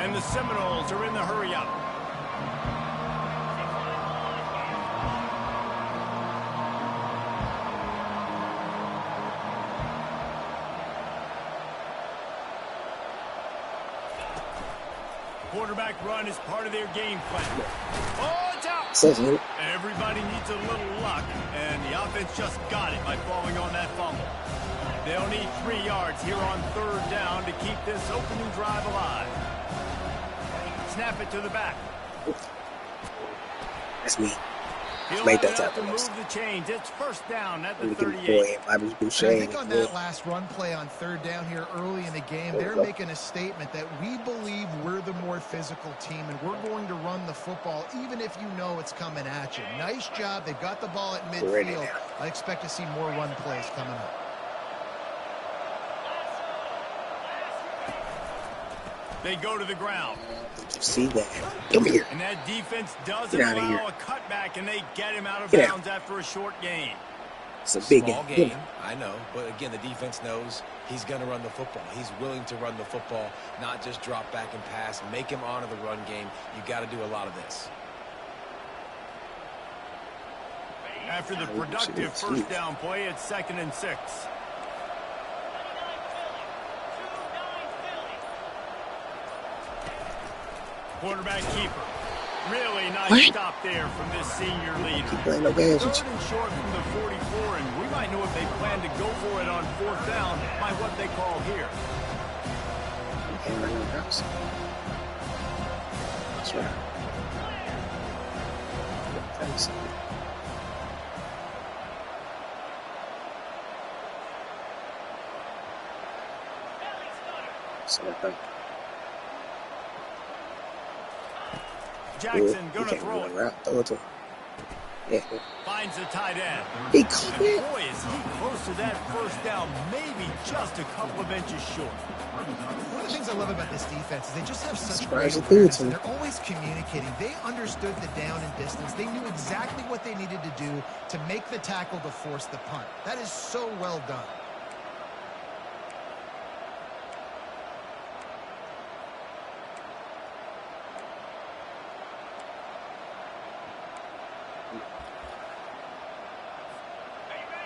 And the Seminoles are in the hurry-up. Quarterback run is part of their game plan. Oh, it's out! Everybody needs a little luck, and the offense just got it by falling on that fumble. They'll need 3 yards here on third down to keep this opening drive alive. Snap it to the back. That's me. He'll Make have that to type of move the chains. It's first down at the We can 38. boy Bobby And Boucher. I think on that last run play on third down here early in the game, There they're we go. making a statement that we believe we're the more physical team and we're going to run the football even if you know it's coming at you. Nice job. They've got the ball at We're ready midfield. now. I expect to see more run plays coming up. They go to the ground. Did you see that? Come here. And that defense doesn't Get outta allow here. a cutback, and they get him out of Get out. bounds after a short gain. It's a big Small game. game, I know. But again, the defense knows he's going to run the football. He's willing to run the football, not just drop back and pass. Make him honor the run game. You got to do a lot of this. After the productive first down play, it's 2nd and 6. Quarterback keeper. Really nice stop there from this senior leader. Playing no games with Third and short from the 44, and we might know if they plan to go for it on fourth down by what they call here. you. Can't run your house. That's right. Tell you something. So I think. Jackson You gonna can't throw run it. around. Throw it to him. Yeah. Finds the tight end. He caught And it. boy, is he close to that first down, maybe just a couple of inches short. One of the things I love about this defense is they just have such Surprised great they threw it awareness, to and him. they're always communicating. They understood the down and distance. They knew exactly what they needed to do to make the tackle to force the punt. That is so well done.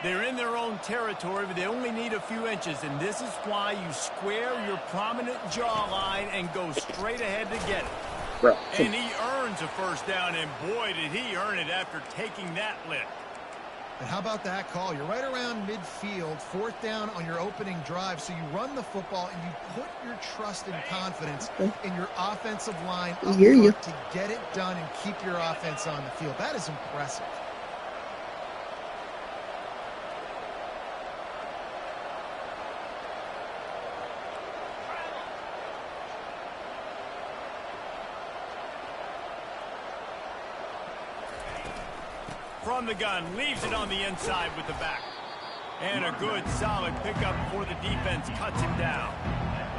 They're in their own territory, but they only need a few inches, and this is why you square your prominent jawline and go straight ahead to get it. Bro. And he earns a first down, and boy, did he earn it after taking that lift. And how about that call? You're right around midfield, 4th down on your opening drive, so you run the football and you put your trust and confidence in your offensive line up front to get it done and keep your offense on the field. That is impressive. From the gun, leaves it on the inside with the back. And a good, solid pickup before the defense cuts him down.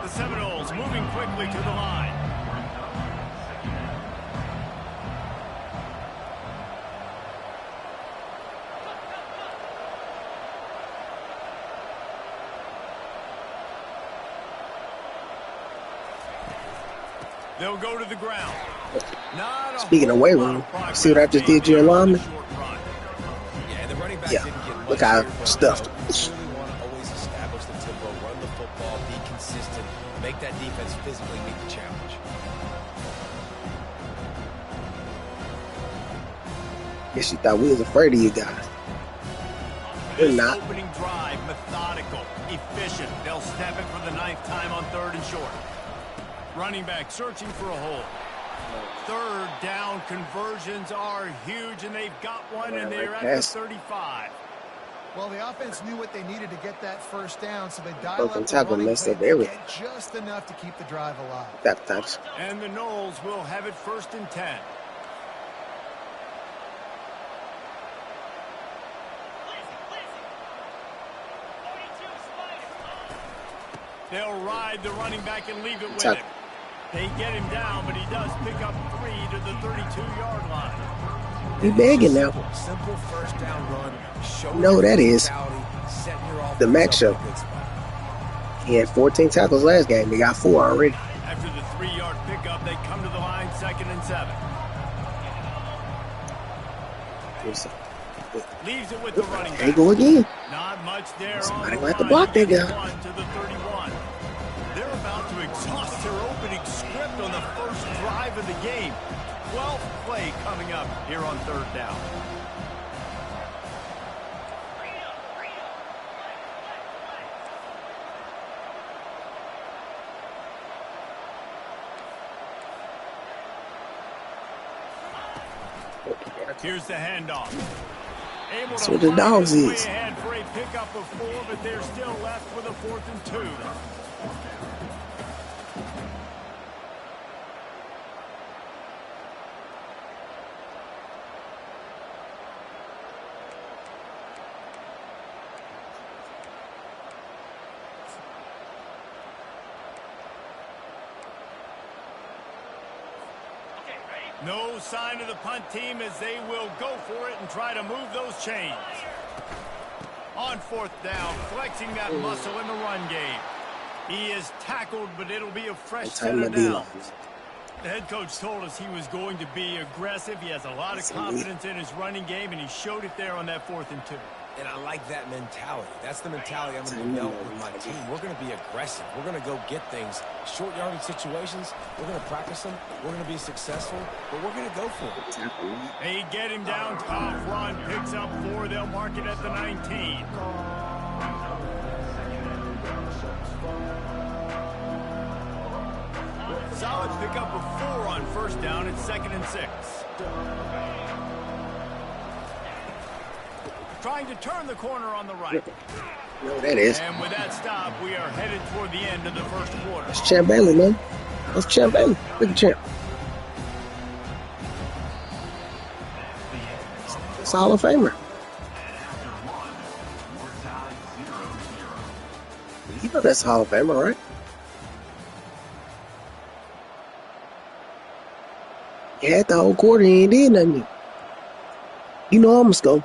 The Seminoles moving quickly to the line. They'll go to the ground. Speaking of weight room, see what I just did to your lineman? Yeah, look how stuffed. Really want to always establish the tempo, run the football, be consistent, make that defense physically meet the challenge. Guess you thought we was afraid of you guys. We're not. Opening drive, methodical, efficient. They'll snap it for the 9th time on 3rd and short. Running back searching for a hole. 3rd down conversions are huge, and they've got one, and they're at the 35. Well, the offense knew what they needed to get that first down, so they dialed up the tackle running messed play up to everything. get just enough to keep the drive alive. And the Noles will have it 1st and 10. They'll ride the running back and leave it with him. They get him down, but he does pick up 3 to the 32-yard line. He begging now. Simple first down run. No, that is the Mac show. He had 14 tackles last game. He got 4 already. After the 3-yard pickup, they come to the line 2nd and 7. Leaves it with the running back. There you go again. Not much there. Somebody will have to block that guy. To the 31. They're about to exhaust their opening script on the first drive of the game. 12th play coming up here on 3rd down. Here's the handoff. That's what the dogs is. Ahead for a pickup of 4, but they're still left with a 4th and 2. No sign of the punt team as they will go for it and try to move those chains. On 4th down, flexing that muscle in the run game. He is tackled, but it'll be a fresh set of downs. The head coach told us he was going to be aggressive. He has a lot of confidence in his running game, and he showed it there on that 4th and 2. And I like that mentality. That's the mentality I'm going to develop with my team. We're going to be aggressive. We're going to go get things. Short yardage situations, we're going to practice them. We're going to be successful, but we're going to go for it. They get him down, tough run, picks up 4. They'll mark it at the 19. Solid pickup of 4 on 1st down. It's 2nd and 6. Trying to turn the corner on the right. No, that is. And with that stop, we are headed toward the end of the 1st quarter. That's Champ Bailey, man. That's Champ Bailey. Look at Champ. It's a Hall of Famer. You know that's Hall of Famer, right? You had the whole quarter, you ain't did nothing. You know I'm going to score.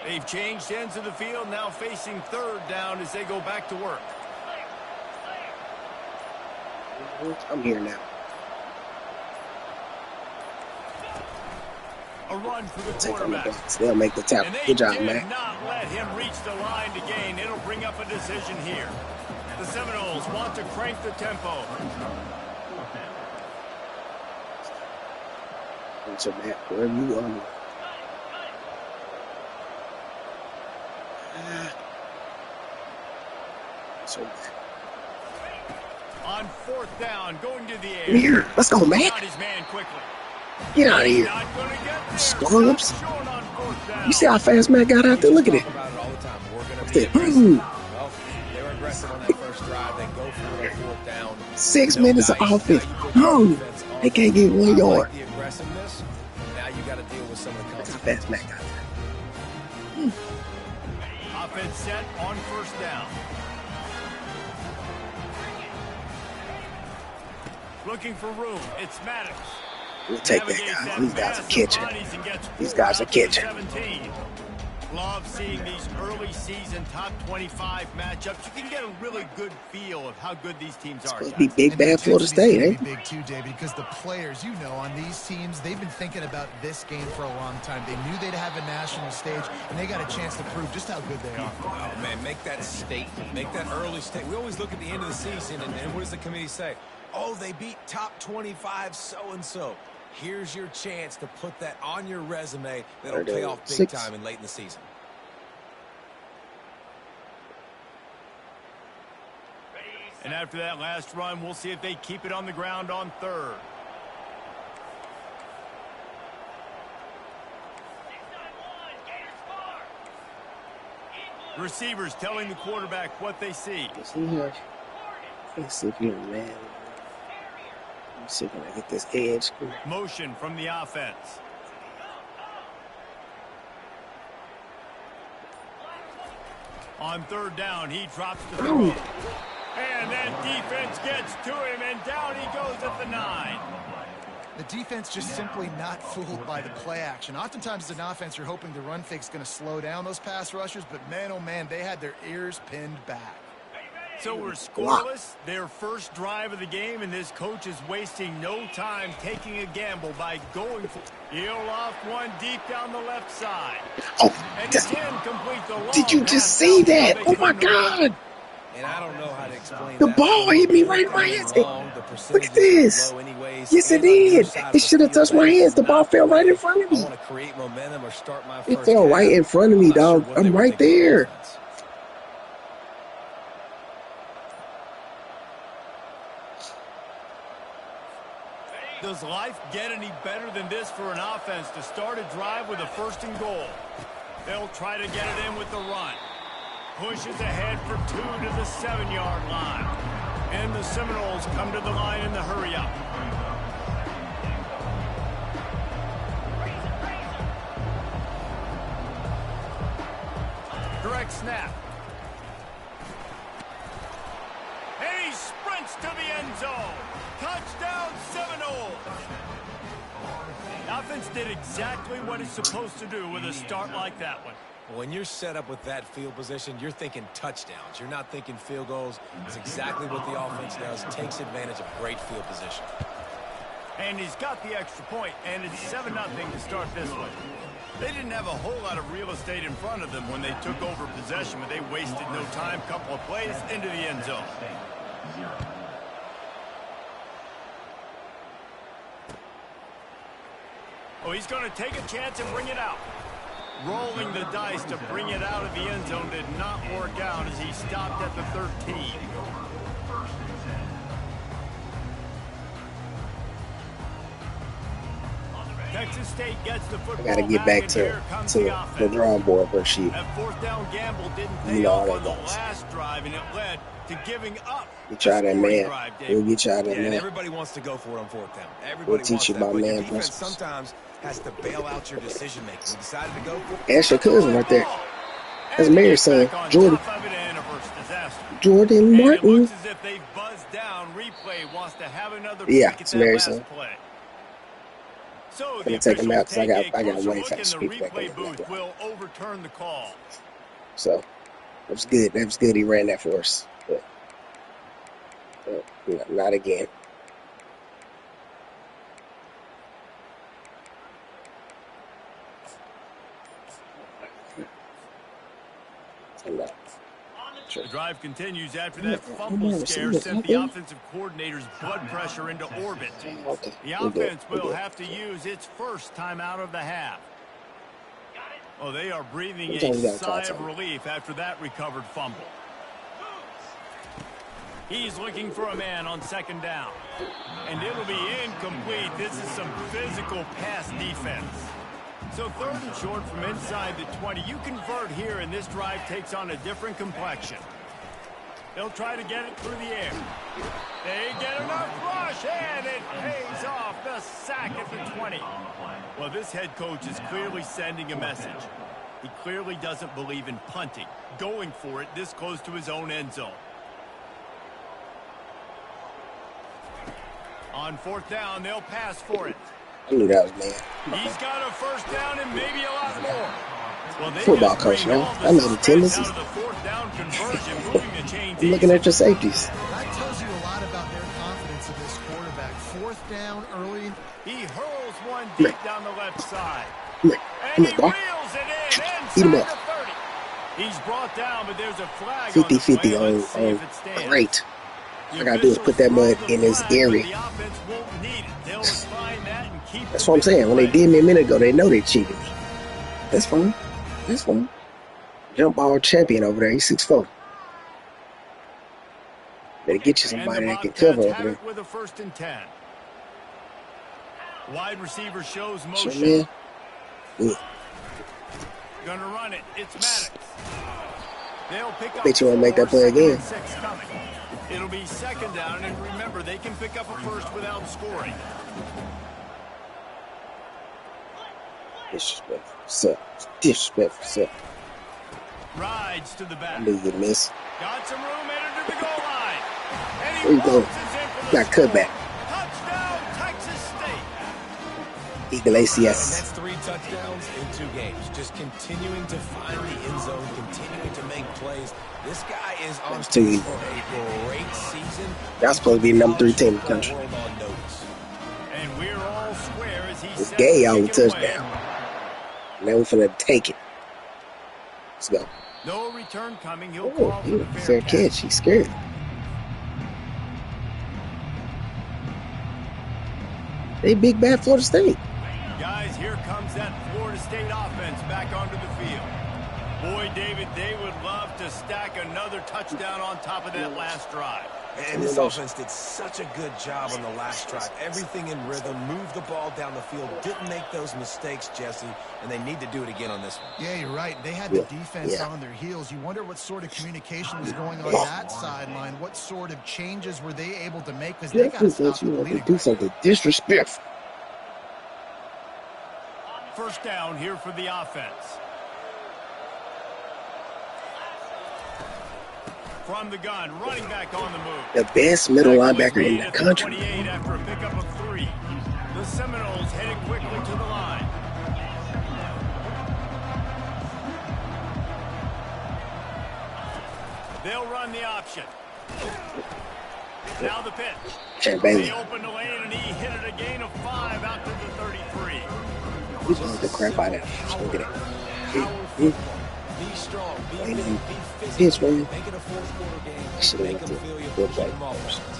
They've changed ends of the field, now facing 3rd down as they go back to work. I'm here now. A run for the Take on the quarterback. blocks. They'll make the tackle. And they Good job, did Mac. not let him reach the line to gain. It'll bring up a decision here. The Seminoles want to crank the tempo. So, Mac, wherever you are. So, On fourth down, going to the air. come here. Let's go, Mac. Got his man quickly. Get out of here. Not gonna get there. Scrubs. Stop short on fourth down. You see how fast Mac got out there? Look at it. Talk about it all the time. We're going to Look be at that. aggressive. Well, they were aggressive on that first drive. They go for it on fourth down. 6 No minutes of dice. offense. Now you put Oh, your defense on they can't get 1 I yard. like the aggressiveness. Now you got to deal with some of the Look how consequences. fast Mac got there. Offense set on first down. Looking for room. It's Maddox. We'll take that guy. These guys are catching. These guys are catching. 17. Love seeing these early season top 25 matchups. You can get a really good feel of how good these teams are. Supposed to be guys. big And the bad Florida intensity's State, gonna eh? be big too, David, because the players, you know, on these teams, they've been thinking about this game for a long time. They knew they'd have a national stage, and they got a chance to prove just how good they are. Oh, man, make that statement. Make that early statement. We always look at the end of the season, and what does the committee say? Oh, they beat top 25 so-and-so. Here's your chance to put that on your resume that'll pay off big 6. time and late in the season. And after that last run, we'll see if they keep it on the ground on third. Receivers telling the quarterback what they see. Let's see here. Let's see here, man. Let's see if I can get this edge. Motion from the offense. On third down, he drops the throw. And then defense gets to him, and down he goes at the 9. The defense just simply not fooled by the play action. Oftentimes as an offense, you're hoping the run fake's going to slow down those pass rushers, but man, oh man, they had their ears pinned back. So we're scoreless, their first drive of the game, and this coach is wasting no time taking a gamble by going for heel off one deep down the left side. Oh, And he can complete the long did you pass just see down, that? so Oh they my couldn't have- God. And I don't know how to explain The that. ball hit me right in my hands. Look at this. Yes, it did. It should have touched my hands. The ball fell right in front of I me. want to create momentum or start my It first fell half. right in front of me, I'm not sure dog. what they I'm were right thinking on there. offense. Does life get any better than this for an offense to start a drive with a first and goal? They'll try to get it in with the run. Pushes ahead for 2 to the 7-yard line. And the Seminoles come to the line in the hurry-up. Direct snap. And he sprints to the end zone. Touchdown Seminoles. The offense did exactly what it's supposed to do with a start like that one. When you're set up with that field position, you're thinking touchdowns. You're not thinking field goals. It's exactly what the offense does. Takes advantage of great field position. And he's got the extra point, and it's 7-0 to start this one. They didn't have a whole lot of real estate in front of them when they took over possession, but they wasted no time. Couple of plays into the end zone. Oh, he's going to take a chance and bring it out. Rolling the dice to bring it out of the end zone did not work out as he stopped at the 13. Texas State gets the football. I got to get back to the drawing board where she, That fourth down gamble didn't You pay know off how on that the goes. last drive, and it led to giving up. you try a that scoring man. drive, Dave. We'll get you out of Yeah, and that. everybody wants to go for it on fourth down. Everybody We'll teach wants you that, about but your man defense principles. sometimes has to bail out your decision-making. You decided to go for it. That's your cousin right there. That's And he Mary's gets son, back on Jordan. top of it and averts disaster. Jordan And it Martin. looks as if they've buzzed down. Replay wants to have another Yeah, peek at it's that Mary's last son. play. So I'm the gonna take him out officials 'cause I take got a closer way look, and faster the people back replay in the booth will overturn the call. So that was good. That was good. He ran that for us. But not again. The drive continues after that I'm fumble not scare receiving sent the it. offensive coordinator's blood pressure into orbit. Okay, The we're good. offense will have to use its first timeout of the half. Oh, they are breathing a sigh of relief after that recovered fumble. He's looking for a man on second down. And it'll be incomplete. This is some physical pass defense. So 3rd and short from inside the 20. You convert here, and this drive takes on a different complexion. They'll try to get it through the air. They get enough rush, and it pays off. The sack at the 20. Well, this head coach is clearly sending a message. He clearly doesn't believe in punting, going for it this close to his own end zone. On 4th down, they'll pass for it. I knew that was man. He's got a first down and maybe a lot more. Well, they Football just coach, bring man. all I know the suspects tendencies. out of the 4th down conversion, moving the chains I'm looking easy. at your safeties. That tells you a lot about their confidence of this quarterback. 4th down early. He hurls one deep down the left side. Come here. And Come he here, boy. reels it in Eat 'em inside up. the 30. He's brought down, but there's a flag 50-50 on the play. Let's see if it stands. great. The All I gotta do is put that mud officials throw in the his flag, but area. the offense won't need it. They'll decline that and keep That's the what I'm saying. When they play. did me a minute ago, they know they cheated me. That's fine. That's fine. Jump ball champion over there. He's 6'4". Better get you somebody that can cover over there. With a 1st and 10. Wide receiver shows Sure, motion. man. Good. Gonna run it. It's Maddox. They'll pick up. Bet you won't make that play 4, again. 2nd and 6 coming. It'll be 2nd down, and remember, they can pick up a first without scoring. Disrespectful. Suck. Disrespectful. Suck. Rides to the I back. knew you'd miss. Got some room, headed to the goal line. And he Where you going? waltzes in for the Got cut score. back. Touchdown, Texas State. Eagle And ACS. that's 3 touchdowns in 2 games. Just continuing to find the end zone, continuing to make plays. This guy is on Too pace easy. for a great season. Y'all supposed to be the number 3 team in the College country. football world on notice. And we're all square as he It's sets gay, the y'all, kick with away. touchdown. Now we finna take it. Let's go. No return coming. He'll Oh, call for he the fair catch. He's scared. They big bad Florida State. Guys, here comes that Florida State offense back onto the field. Boy, David, they would love to stack another touchdown on top of that last drive. And this offense did such a good job on the last drive. Everything in rhythm, moved the ball down the field, didn't make those mistakes, Jesse, and they need to do it again on this one. Yeah, you're right. They had the defense on their heels. You wonder what sort of communication was going on that sideline. What sort of changes were they able to make? Because they got to stop the You want to bleeding. do something disrespectful. 1st down here for the offense. From the gun, running back on the move. The best middle linebacker in the country. 28 after a pickup of 3. The Seminoles headed quickly to the line. They'll run the option. Now the pitch. Champ Bailey. They opened the lane and he hit it a gain of 5 out to the 33. We beat the crap out of him. Just look at it. Be strong, be big, Easy. be physical. Pitch, man. Make it a 4th quarter game. Should've Make went them to feel you, good keep play them off first. balance.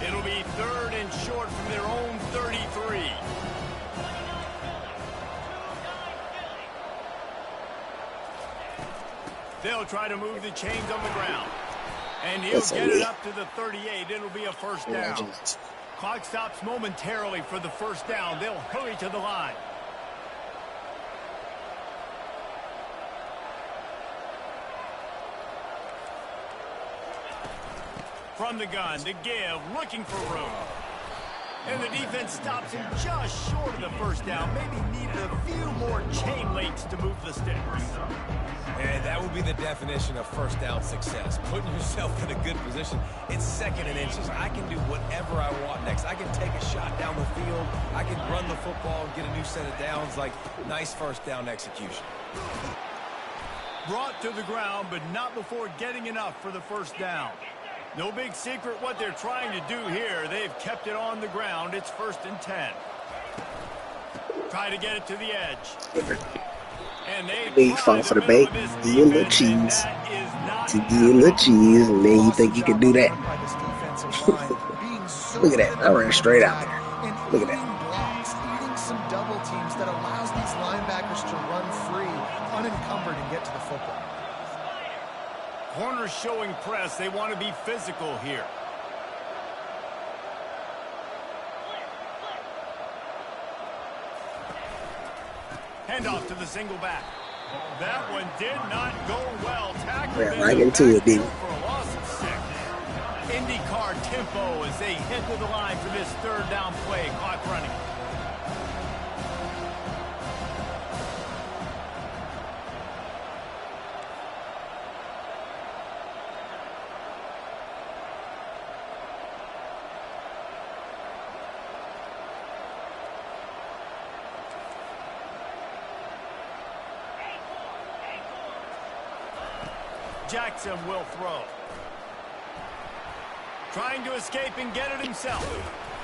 It'll be 3rd and short from their own 33. They'll try to move the chains on the ground. And he'll That's get a it knee. up to the 38. It'll be a 1st down. Clock stops momentarily for the 1st down. They'll hurry to the line. From the gun, the give, looking for room. And the defense stops him just short of the 1st down. Maybe needed a few more chain links to move the sticks. And that would be the definition of 1st down success. Putting yourself in a good position. It's 2nd and inches. I can do whatever I want next. I can take a shot down the field. I can run the football and get a new set of downs. Like, nice 1st down execution. Brought to the ground, but not before getting enough for the 1st down. No big secret what they're trying to do here. They've kept it on the ground. It's 1st and 10. try to get it to the edge. And they Big fall for the bait. Give you a little cheese. To give you a little cheese, and then you think you can do that. Look at that. I ran straight out there. Look at that. Eating some double teams that allows these linebackers to run free, unencumbered, and get to the football. Corners showing press. They want to be physical here. Handoff to the single back. That one did not go well. Ran right into it, didn't it? For a loss of 6. IndyCar tempo as they head to the line for this third down play. Clock running. Jackson will throw. Trying to escape and get it himself.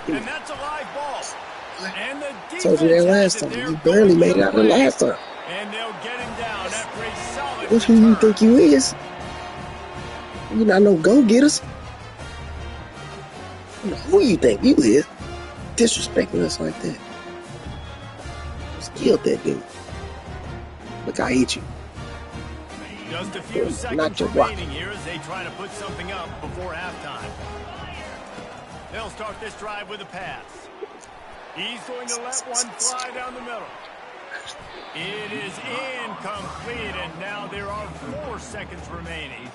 And that's a live ball. And the defense Told you that last time. You barely made it out the last time. And they'll get him down after a solid What who you think you is? You not no go-getters. Who you think you is? Disrespecting us like that. Just killed that dude. Look, I hate you. Just a few seconds remaining here as they try to put something up before halftime. They'll start this drive with a pass. He's going to let one fly down the middle. It is incomplete, and now there are 4 seconds remaining.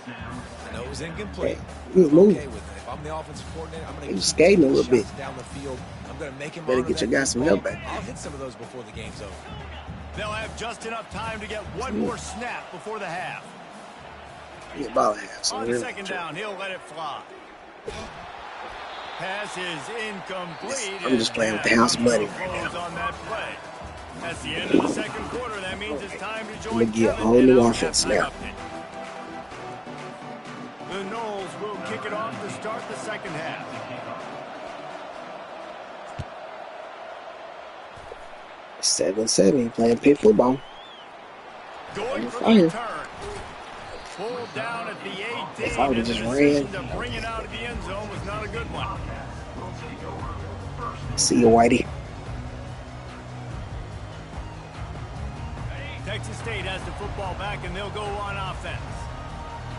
I know it was incomplete. Hey, you move. Okay with it. If I'm the offensive coordinator, I'm going to He's skating a little bit. down the field. I'm going to make him better get your guys some help back. I'll hit some of those before the game's over. They'll have just enough time to get one more snap before the half. Yeah, about half. So On really second down, he'll let it fly. Pass is incomplete. I'm just playing with the house money right now. On that play. That's the end of the second quarter. That means it's time to join. I'm gonna get a whole new offense now. The Knowles will kick it off to start the second half. 7-7, playing pit football. Going for fire. the turn. Pulled down at the 18. If I would have just decision ran. to bring it out of the end zone was not a good one. See you, Whitey. Texas State has the football back, and they'll go on offense.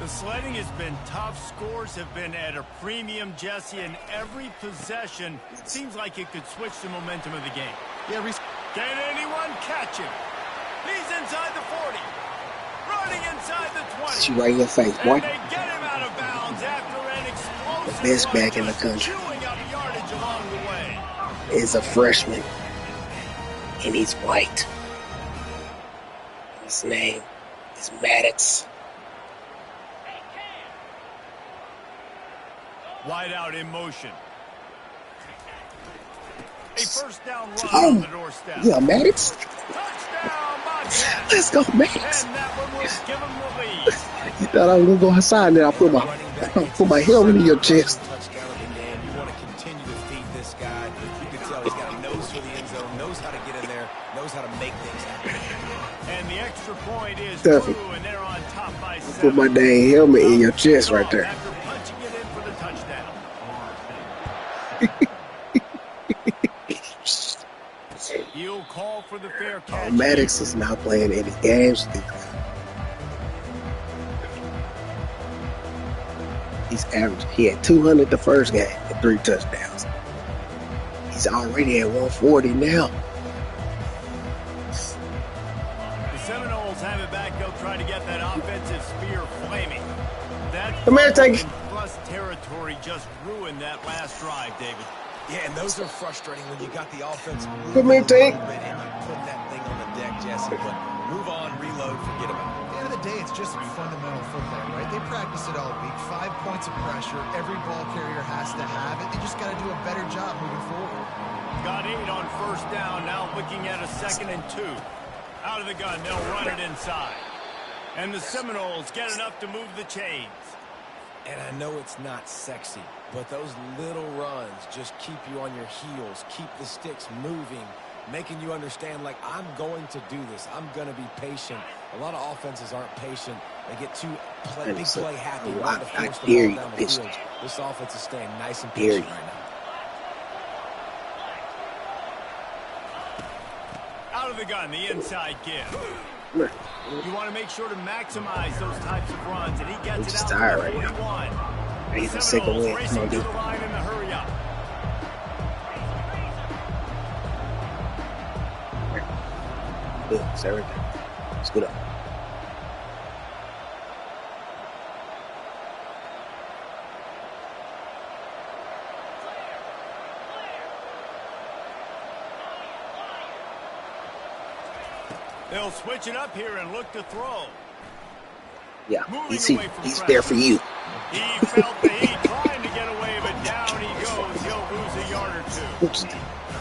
The sledding has been tough. Scores have been at a premium, Jesse, and every possession seems like it could switch the momentum of the game. Yeah, Can anyone catch him? He's inside the 40. Running inside the 20. She right in your face, boy. And they get him out of bounds after an explosive The best run, back in the just country. chewing up yardage along the way. Is a freshman, and he's white. His name is Maddox. Wide out in motion. A first down run Oh, on the doorstep. yeah, Maddox. Touchdown, Montana. Let's go, Maddox. And that one will give him the lead. You thought I was gonna go outside, and then I put my helmet in your chest. Touchdown at the end. You want to continue to feed this guy. You can tell he's got a nose for the end zone, knows how to get in there, knows how to make things happen. And the extra point is Stuff it. through, and they're on top by 7. Put my dang helmet in your chest right there. After punching it in for the touchdown. He'll call for the fair catch. Maddox is not playing any games. He's average. He had 200 the first game and 3 touchdowns. He's already at 140 now. The Seminoles have it back. They'll try to get that offensive spear flaming. That Come here, take it. plus territory just ruined that last drive, David. Yeah, and those are frustrating when you got the offense Come here, Tank. and you put that thing on the deck, Jesse. But move on, reload, forget about it. At the end of the day, it's just fundamental football, right? They practice it all week. 5 points of pressure. Every ball carrier has to have it. They just got to do a better job moving forward. Got 8 on first down. Now looking at a 2nd and 2. Out of the gun, they'll run it inside. And the Seminoles get enough to move the chains. And I know it's not sexy, but those little runs just keep you on your heels, keep the sticks moving, making you understand, like, I'm going to do this. I'm going to be patient. A lot of offenses aren't patient. They get too big play happy, wanting to force the ball down the field. This offense is staying nice and patient right now. Out of the gun, the inside give. You want to make sure to maximize those types of runs, and he gets it out to the 41. He's a second win. Racing to the line in the hurry up. Good, stay right there. Let's go up. They'll switch it up here and look to throw. Yeah, he's there for you. He felt the heat trying to get away, but down he goes. He'll lose a yard or two. Oops.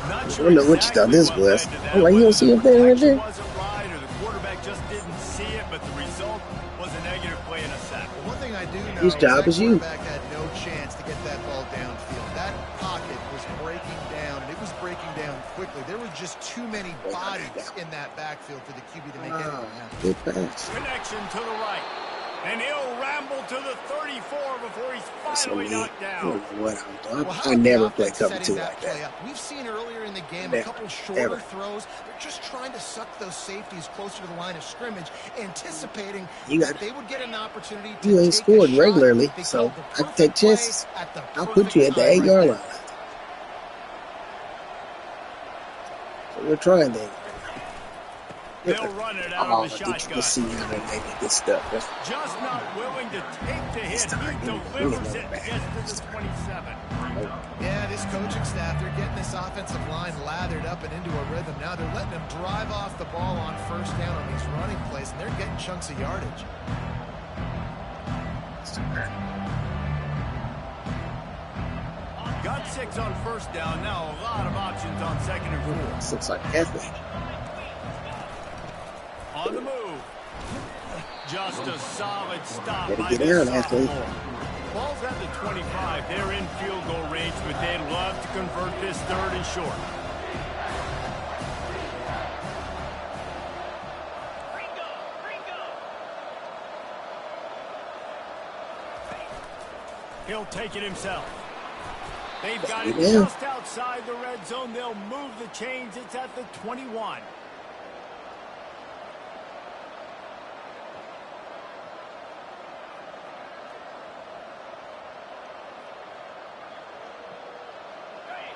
Not I sure don't know what you thought this was. Oh, why you don't see him there right there? Wasn't right, or the quarterback just didn't see it, but the result was a negative play and a sack. Well, one thing I do know Whose job is you? The quarterback had no chance to get that ball downfield. That pocket was breaking down, and it was breaking down quickly. There were just too many bodies in that backfield for the QB to make anything happen. Good pass. Connection to the right. And he'll ramble to the 34 before he's finally knocked down. I never play cover two like that. We've seen earlier in the game a couple shorter throws. They're just trying to suck those safeties closer to the line of scrimmage, anticipating that they would get an opportunity to You ain't scored regularly, so I can take chances. I'll put you at the 8-yard line. So we're trying that. They'll run it out of the shotgun. See how they make good stuff. Just not willing to take the hit. He delivers it and gets to the 27. Yeah, this coaching staff, they're getting this offensive line lathered up and into a rhythm. Now they're letting them drive off the ball on first down on these running plays, and they're getting chunks of yardage. Got 6 on first down. Now a lot of options on second and 4. This looks like athlete. On the move. Just a solid stop by get the out, athlete. Ball's at the 25. They're in field goal range, but they'd love to convert this third and short. He'll take it himself. They've got it just outside the red zone. They'll move the chains. It's at the 21.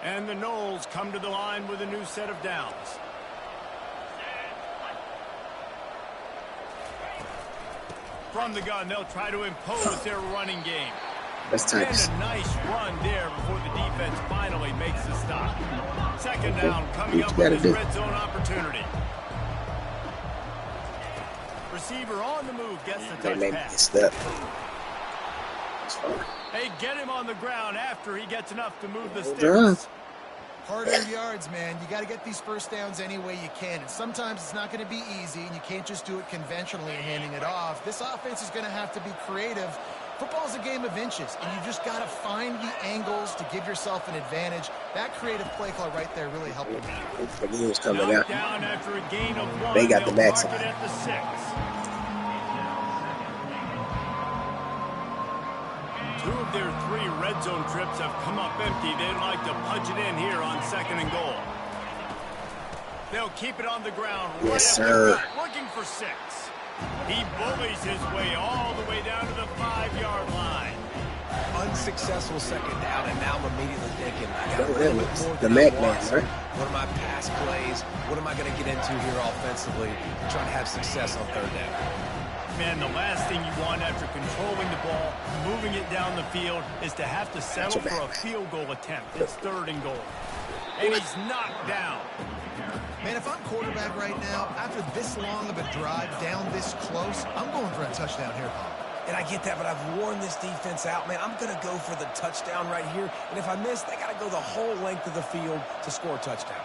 And the Knowles come to the line with a new set of downs. From the gun, they'll try to impose their running game. That's And tight. a nice run there before the defense finally makes the stop. Second down, coming up with this red zone opportunity. Receiver on the move, gets the touch pass. They get him on the ground after he gets enough to move the sticks. Hard-earned yards, man. You got to get these first downs any way you can. And sometimes it's not going to be easy, and you can't just do it conventionally and handing it off. This offense is going to have to be creative. Football's a game of inches, and you just got to find the angles to give yourself an advantage. That creative play call right there really helped them. He was coming out. Down after a gain of 1. They got the backside. At the 6. 2 of their 3 red zone trips have come up empty. They'd like to punch it in here on second and goal. They'll keep it on the ground. Yes, sir. Looking for 6. He bullies his way all the way down to the 5-yard line. Unsuccessful second down, and now I'm immediately thinking, I got the Mac man, right? What are my pass plays? What am I going to get into here offensively? Trying to have success on third down. Man, the last thing you want after controlling the ball, moving it down the field, is to have to settle for a field goal attempt. It's third and goal. And he's knocked down. Man, if I'm quarterback right now, after this long of a drive down this close, I'm going for a touchdown here, Paul. And I get that, but I've worn this defense out, man. I'm going to go for the touchdown right here. And if I miss, they got to go the whole length of the field to score a touchdown.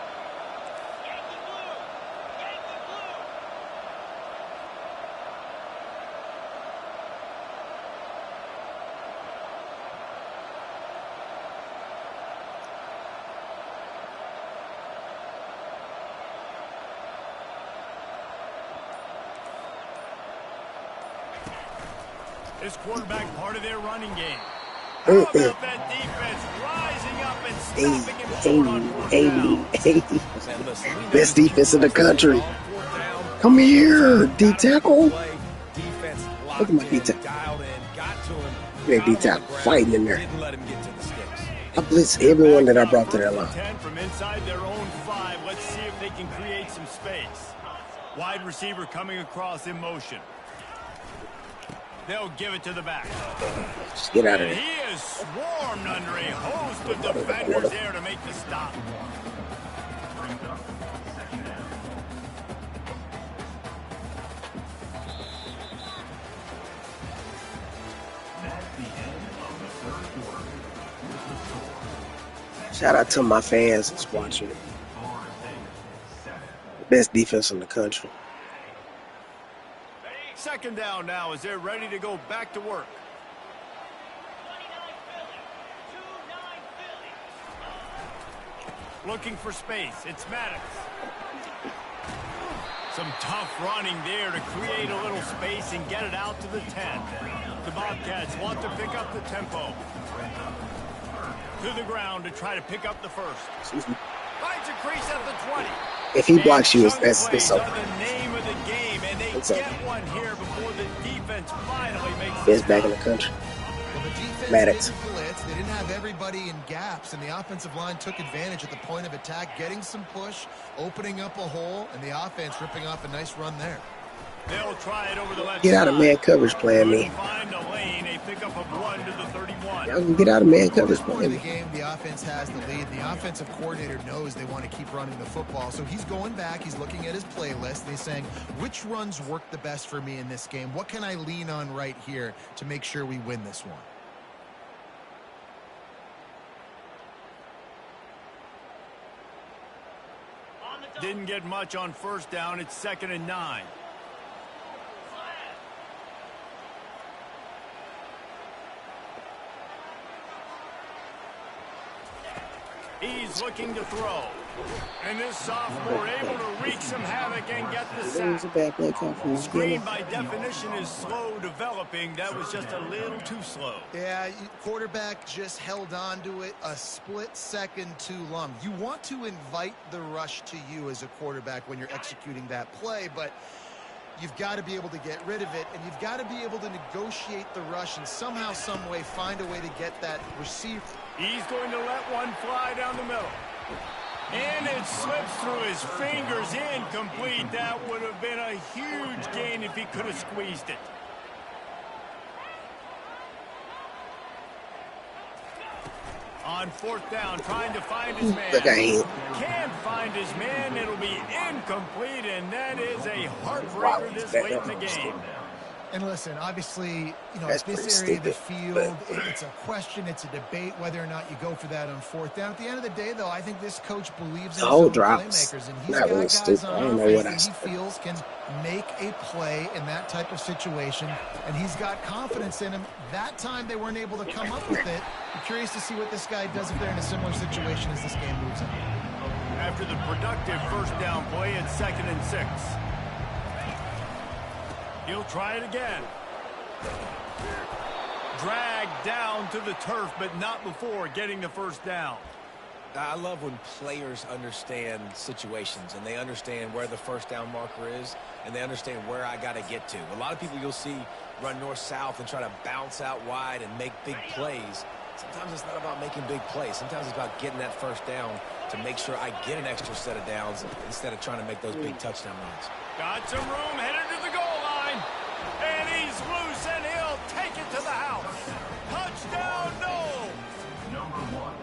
This quarterback part of their running game. How about that defense rising up and stopping him short on fourth down? And listen, we know Best this defense in the QB has to country. on fourth down. Come here, D Gotta make a tackle. play. Defense Look locked at my D in, tackle. dialed in, got to him. Yeah, Got D him on the tackle ground, fighting in there. didn't let him get to the sticks. I blitz everyone that I brought to that line. 10 from inside their own 5. Let's see if they can create some space. Wide receiver coming across in motion. They'll give it to the back. Just get out of And there. he is swarmed under a host of defenders there to make the stop. Brings up second down. That's the end of the third quarter. With the score, Shout out to my fans that's watching it. Florida State 7. Best defense in the country. Second down now as they're ready to go back to work. Looking for space. It's Maddox. Some tough running there to create a little space and get it out to the 10. The Bobcats want to pick up the tempo. To the ground to try to pick up the first. Excuse me. Finds a crease at the 20. If he blocks you, Chunk it's plays over. are the name of the game, and they It's get over. one here before the defense finally makes the Best back in stop. the country. Well, the defense Maddox. didn't blitz. They didn't have everybody in gaps, and the offensive line took advantage at the point of attack, getting some push, opening up a hole, and the offense ripping off a nice run there. They'll try it over the left Get out of side. man coverage playing me. Couldn't find a lane. A pickup of 1 to the 31. Y'all can get out of man At this coverage point of playing the me. game, the offense has the lead. The offensive coordinator knows they want to keep running the football, so he's going back. He's looking at his playlist, and he's saying, which runs work the best for me in this game? What can I lean on right here to make sure we win this one? Didn't get much on first down. It's 2nd and 9. He's looking to throw. And this sophomore able to wreak some havoc and get the That was sack. a bad play call from this Screen game. by definition is slow developing. That was just a little too slow. Yeah, quarterback just held on to it a split second too long. You want to invite the rush to you as a quarterback when you're executing that play, but you've got to be able to get rid of it, and you've got to be able to negotiate the rush and somehow, some way find a way to get that receiver. He's going to let one fly down the middle. And it slips through his fingers, incomplete. That would have been a huge gain if he could have squeezed it. On fourth down, trying to find his man. Look at him. Can't find his man. It'll be incomplete, and that is a heartbreaker this late in the game. And listen, obviously, you know, That's at this pretty area of the stupid, field, it's a question, it's a debate whether or not you go for that on fourth down. At the end of the day, though, I think this coach believes in The his whole own drops. playmakers, and he's Not got really guys stupid. I on don't know offense what I that he said. feels can make a play in that type of situation, and he's got confidence in him. That time they weren't able to come up with it. I'm curious to see what this guy does if they're in a similar situation as this game moves on. After the productive first down play, it's 2nd and 6. He'll try it again. Dragged down to the turf, but not before getting the first down. I love when players understand situations and they understand where the first down marker is and they understand where I got to get to. A lot of people you'll see run north-south and try to bounce out wide and make big plays. Sometimes it's not about making big plays. Sometimes it's about getting that first down to make sure I get an extra set of downs instead of trying to make those big touchdown runs. Got some room, headed to the goal line. And he's loose, and he'll take it to the house. Touchdown, no! Number 1.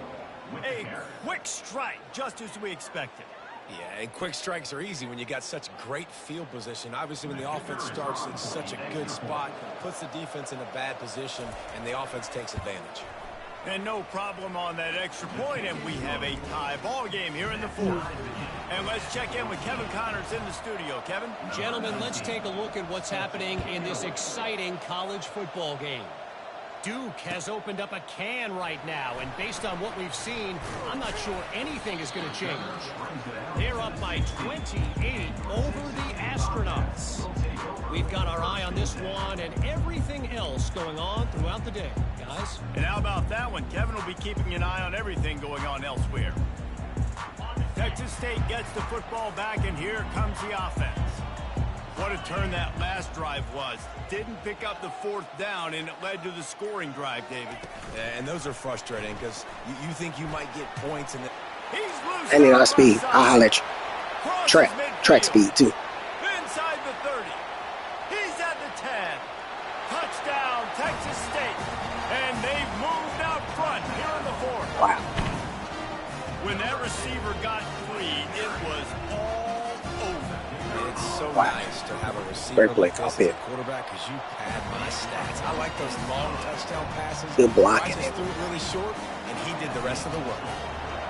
With the A carry. quick strike, just as we expected. Yeah, and quick strikes are easy when you got such great field position. Obviously, when the offense starts in such a good spot, puts the defense in a bad position, and the offense takes advantage. And no problem on that extra point, and we have a tie ball game here in the fourth. And let's check in with Kevin Connors in the studio. Kevin? Gentlemen, let's take a look at what's happening in this exciting college football game. Duke has opened up a can right now, and based on what we've seen, I'm not sure anything is going to change. They're up by 28 over the Astronauts. We've got our eye on this one and everything else going on throughout the day, guys. And how about that one? Kevin will be keeping an eye on everything going on elsewhere. Texas State gets the football back, and here comes the offense. What a turn that last drive was. Didn't pick up the fourth down, and it led to the scoring drive, David. Yeah, and those are frustrating because you think you might get points. And He's loose. I need our speed. I'll holler at you. Crosses Track midfield. speed, too. Inside the 30. He's at the 10. Touchdown, Texas State. And they've moved out front here in the fourth. Wow. When that receiver got free, it was all over. it's so Wow. nice to have a receiver Great play like call, this as a Pitt. quarterback because you pad my stats. I like those long touchdown passes. Good blocking. I just threw it really short, and he did the rest of the work.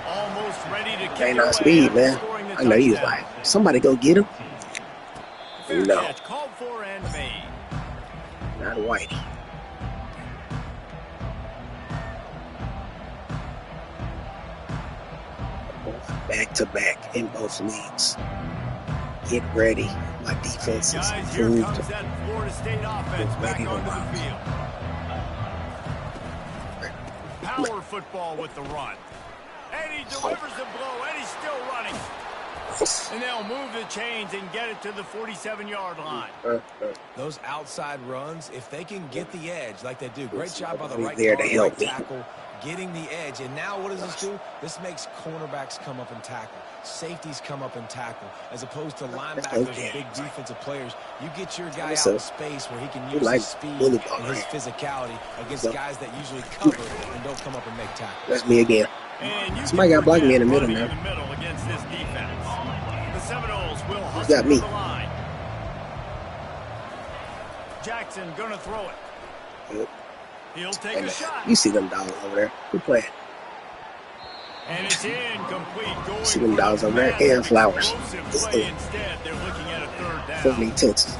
Almost ready to kick Ain't it our away speed, after man. scoring the I know you was touchdown. like, somebody go get him. Fair No. catch, called for and made. Not Whitey. Back to back in both leagues. Get ready. My defense is Guys, here improved. comes that Florida State offense back Ready to onto rock. the field. Power football with the run. And he delivers the blow, and he's still running. And they'll move the chains and get it to the 47-yard line. Those outside runs, if they can get the edge like they do, great job by the He's right there to guard, help right me. tackle, getting the edge. And now what does this do? This makes cornerbacks come up and tackle. Safeties come up and tackle. As opposed to linebackers and big defensive players, you get your guy out in space where he can use like his speed bully ball, and his right? physicality against Yep. guys that usually cover and don't come up and make tackles. That's me again. And you Somebody can got blocked me in the forget middle running now. in the middle against this defense. The Seminoles will Who's hustle got me? to the line. Jackson gonna throw it. Yep. He'll take Hey, a man, shot. you see them dogs over there. Who playing? And it's incomplete. Going See them for dogs the over there? massive, Air Flowers. explosive Just play. do it. Instead, they're looking at a third down. 40 tenths.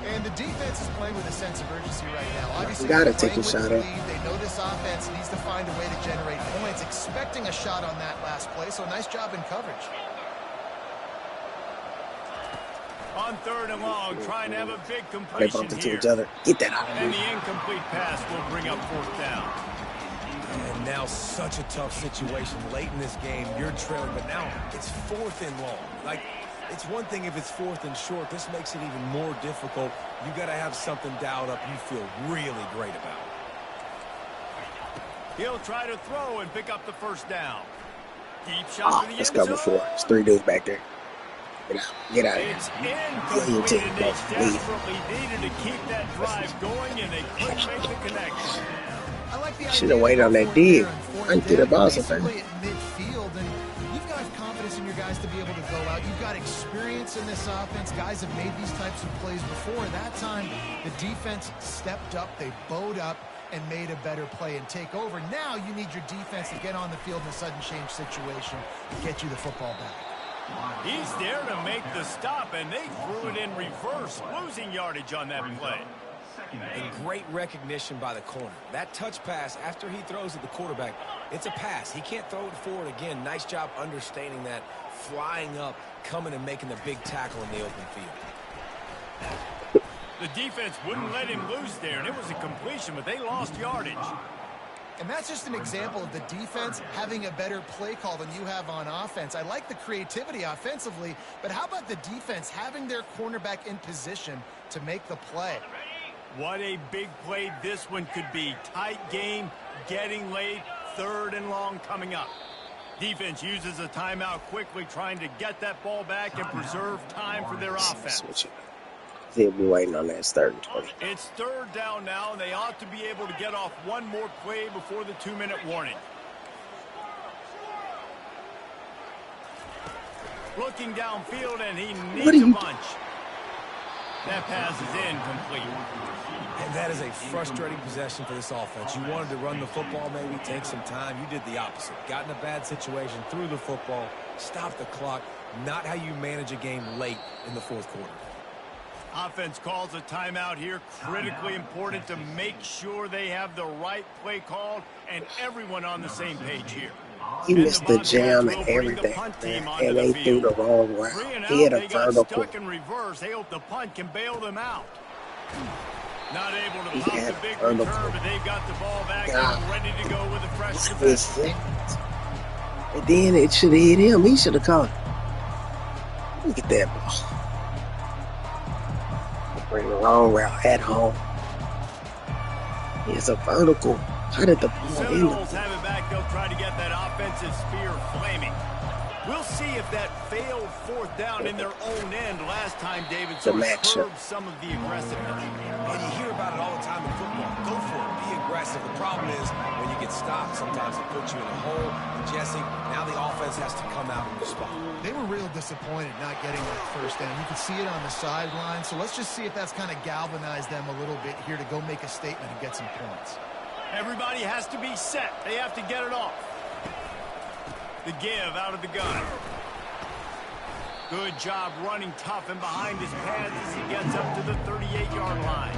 And the defense is playing with a sense of urgency right now. Obviously, Gotta they're take playing a with shot the up. lead. They know this offense needs to find a way to generate points, expecting a shot on that last play. So nice job in coverage. On third and long, trying to have a big They completion bumped into here. each other. Get that out of And here. the incomplete pass will bring up fourth down. And now such a tough situation late in this game. You're trailing, but now it's fourth and long. Like, it's one thing if it's fourth and short. This makes it even more difficult. You got to have something dialed up you feel really great about. He'll try to throw and pick up the first down. Deep shot for the Let's end cover zone. 4. It's 3 dudes back there. Get out of here. It's you incomplete, take and they both. Leave. desperately needed to keep that drive going, and they couldn't make the connection. I like the Should've idea waited to on go that for it dig. there on fourth I can get a down, ball basically sometimes. at midfield, and you've got confidence in your guys to be able to go out. You've got experience in this offense. Guys have made these types of plays before. That time, the defense stepped up. They bowed up and made a better play and take over. Now you need your defense to get on the field in a sudden change situation and get you the football back. He's there to make the stop, and they threw it in reverse, losing yardage on that play. And great recognition by the corner. That touch pass, after he throws at the quarterback, it's a pass. He can't throw it forward again. Nice job understanding that, flying up, coming and making the big tackle in the open field. The defense wouldn't let him lose there, and it was a completion, but they lost yardage. And that's just an example of the defense having a better play call than you have on offense. I like the creativity offensively, but how about the defense having their cornerback in position to make the play? What a big play this one could be. Tight game, getting late, third and long coming up. Defense uses a timeout quickly, trying to get that ball back and preserve time for their offense. Switch it. He'll be waiting on that. It's 3rd and 20. It's third down now, and they ought to be able to get off one more play before the 2-minute warning. Looking downfield, and he needs a bunch. That pass is incomplete. And that is a frustrating possession for this offense. You wanted to run the football, maybe take some time. You did the opposite. Got in a bad situation, threw the football, stopped the clock. Not how you manage a game late in the fourth quarter. Offense calls a timeout here. Critically important to make sure they have the right play called and everyone on the same page here. He missed the jam and everything, man. And they threw the wrong route. He had a They got vertical. stuck in reverse. They hope the punt can bail them out. Not able to He pop had the big vertical. return, but they've got the ball back God. and ready to go with a fresh 7 defense. seconds. And then it should have hit him. He should have caught it. Look at that ball. Bring the long route at home. It's a vertical. How did the ball end Seminoles up? have it back. They'll try to get that offensive spear flaming. We'll see if that failed 4th down in their own end last time, David, The sort of matchup. curbed some of the aggressiveness. And you hear about it all the time in football. Go for it. Be aggressive. The problem is when you get stopped, sometimes it puts you in a hole. And Jesse, now the offense has to come out and respond. They were real disappointed not getting that first down. You could see it on the sideline. So let's just see if that's kind of galvanized them a little bit here to go make a statement and get some points. Everybody has to be set. They have to get it off. The give out of the gun. Good job running tough and behind his pads as he gets up to the 38-yard line.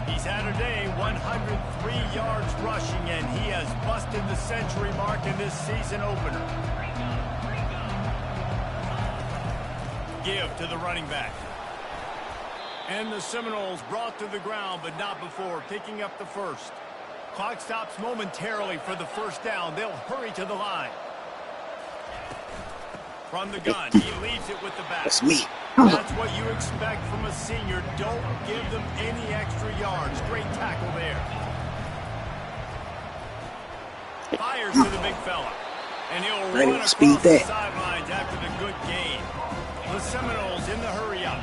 He's had a day, 103 yards rushing, and he has busted the century mark in this season opener. Give to the running back. And the Seminoles brought to the ground, but not before picking up the first. Clock stops momentarily for the first down. They'll hurry to the line. From the gun, he leaves it with the back. That's me. That's what you expect from a senior. Don't give them any extra yards. Great tackle there. Fires to the big fella. And he'll Right, run across speed the that. sidelines after the good gain. The Seminoles in the hurry-up.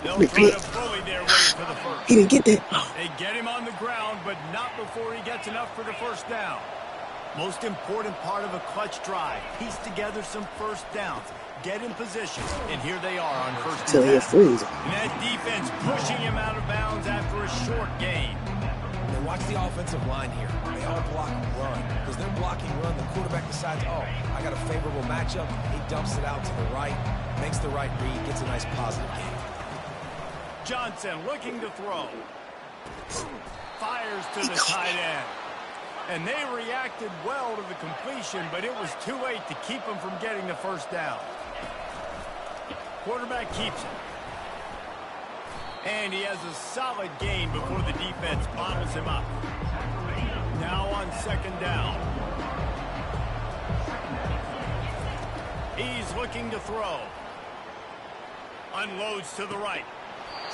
They'll Big try hit. to bully their way to the first. He didn't get that. Oh, They get him on the ground, but not before he gets enough for the first down. Most important part of a clutch drive. Piece together some first downs. Get in position. And here they are on first till he and 10. freeze. And that defense pushing him out of bounds after a short gain. Now watch the offensive line here. They all block run. Because they're blocking run, the quarterback decides, oh, I got a favorable matchup. He dumps it out to the right, makes the right read, gets a nice positive gain. Johnson looking to throw. Fires to the tight end. And they reacted well to the completion, but it was too late to keep him from getting the first down. Quarterback keeps it. And he has a solid gain before the defense bottles him up. Now on second down. He's looking to throw. Unloads to the right.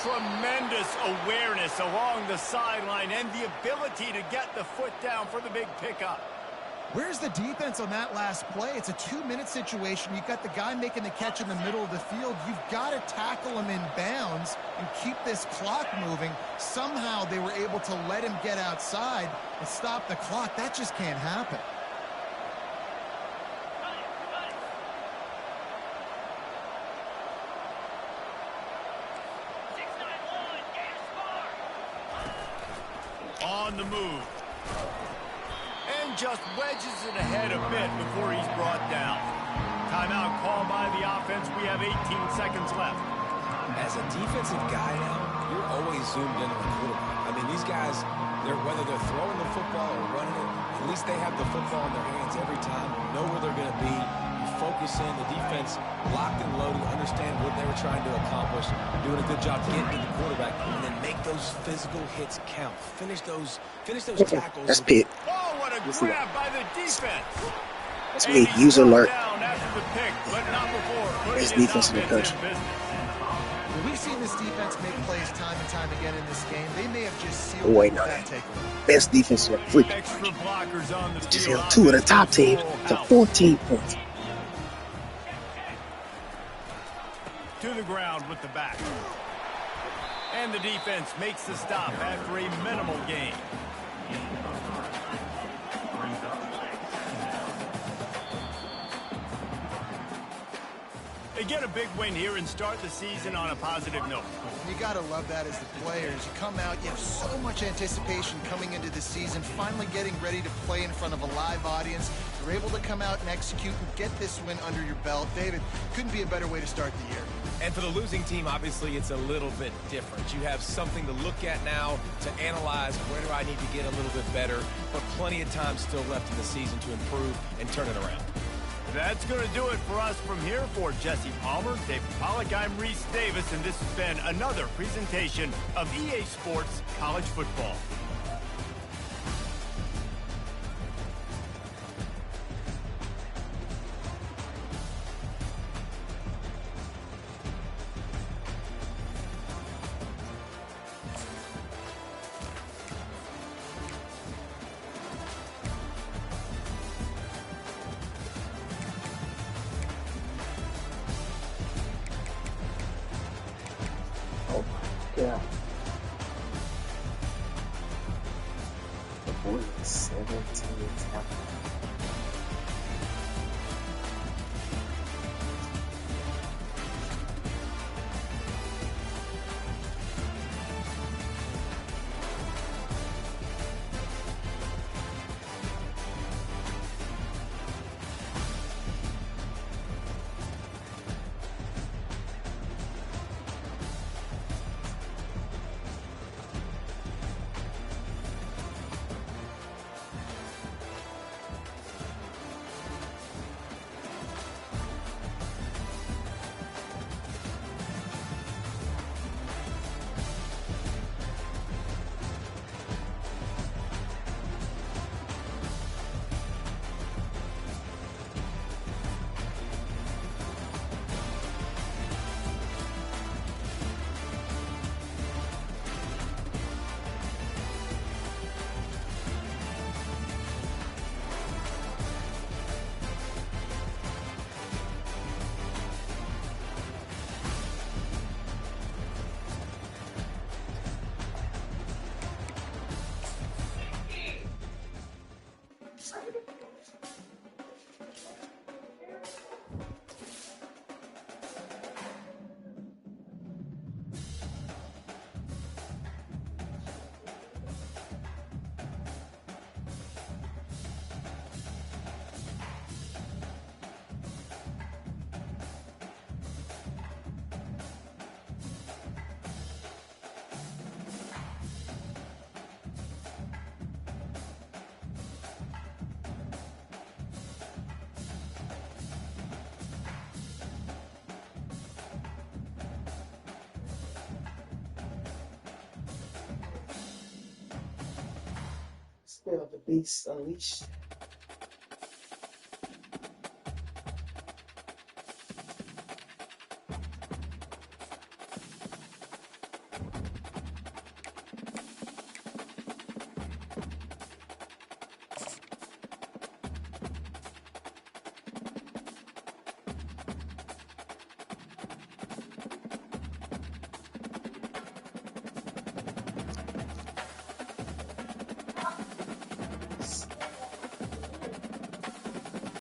Tremendous awareness along the sideline and the ability to get the foot down for the big pickup. Where's the defense on that last play? It's a 2-minute situation. You've got the guy making the catch in the middle of the field. You've got to tackle him in bounds and keep this clock moving. Somehow they were able to let him get outside and stop the clock. That just can't happen. On the move. And just wedges it ahead a bit before he's brought down. Timeout called by the offense. We have 18 seconds left. As a defensive guy now, you're always zoomed in on the quarterback. I mean, these guys, whether they're throwing the football or running it, at least they have the football in their hands every time. You know where they're going to be. You focus in. The defense locked and loaded, understand what they were trying to accomplish, doing a good job getting to the quarterback, and then make those physical hits count. Finish those tackles. That's Pitt. Oh, what a grab by the defense. That's And me. he's Use brought alert. down after the pick, but not before putting Best his defense in the offense country. business. Well, we've seen this defense make plays time and time again in this game. They may have just sealed Wait, it no, with that that- takeaway. Best defense in the freaking Extra country. blockers on the Just field. held 2 of the top teams to 14 points. To the ground with the back. And the defense makes the stop after a minimal gain. They get a big win here and start the season on a positive note. You got to love that as the players. You come out, you have so much anticipation coming into the season, finally getting ready to play in front of a live audience. You're able to come out and execute and get this win under your belt. David, couldn't be a better way to start the year. And for the losing team, obviously, it's a little bit different. You have something to look at now to analyze where do I need to get a little bit better, but plenty of time still left in the season to improve and turn it around. That's going to do it for us from here. For Jesse Palmer, Dave Pollack, I'm Reese Davis, and this has been another presentation of EA Sports College Football. Oh my God. The boy is 17 tackles. Still the beast unleashed.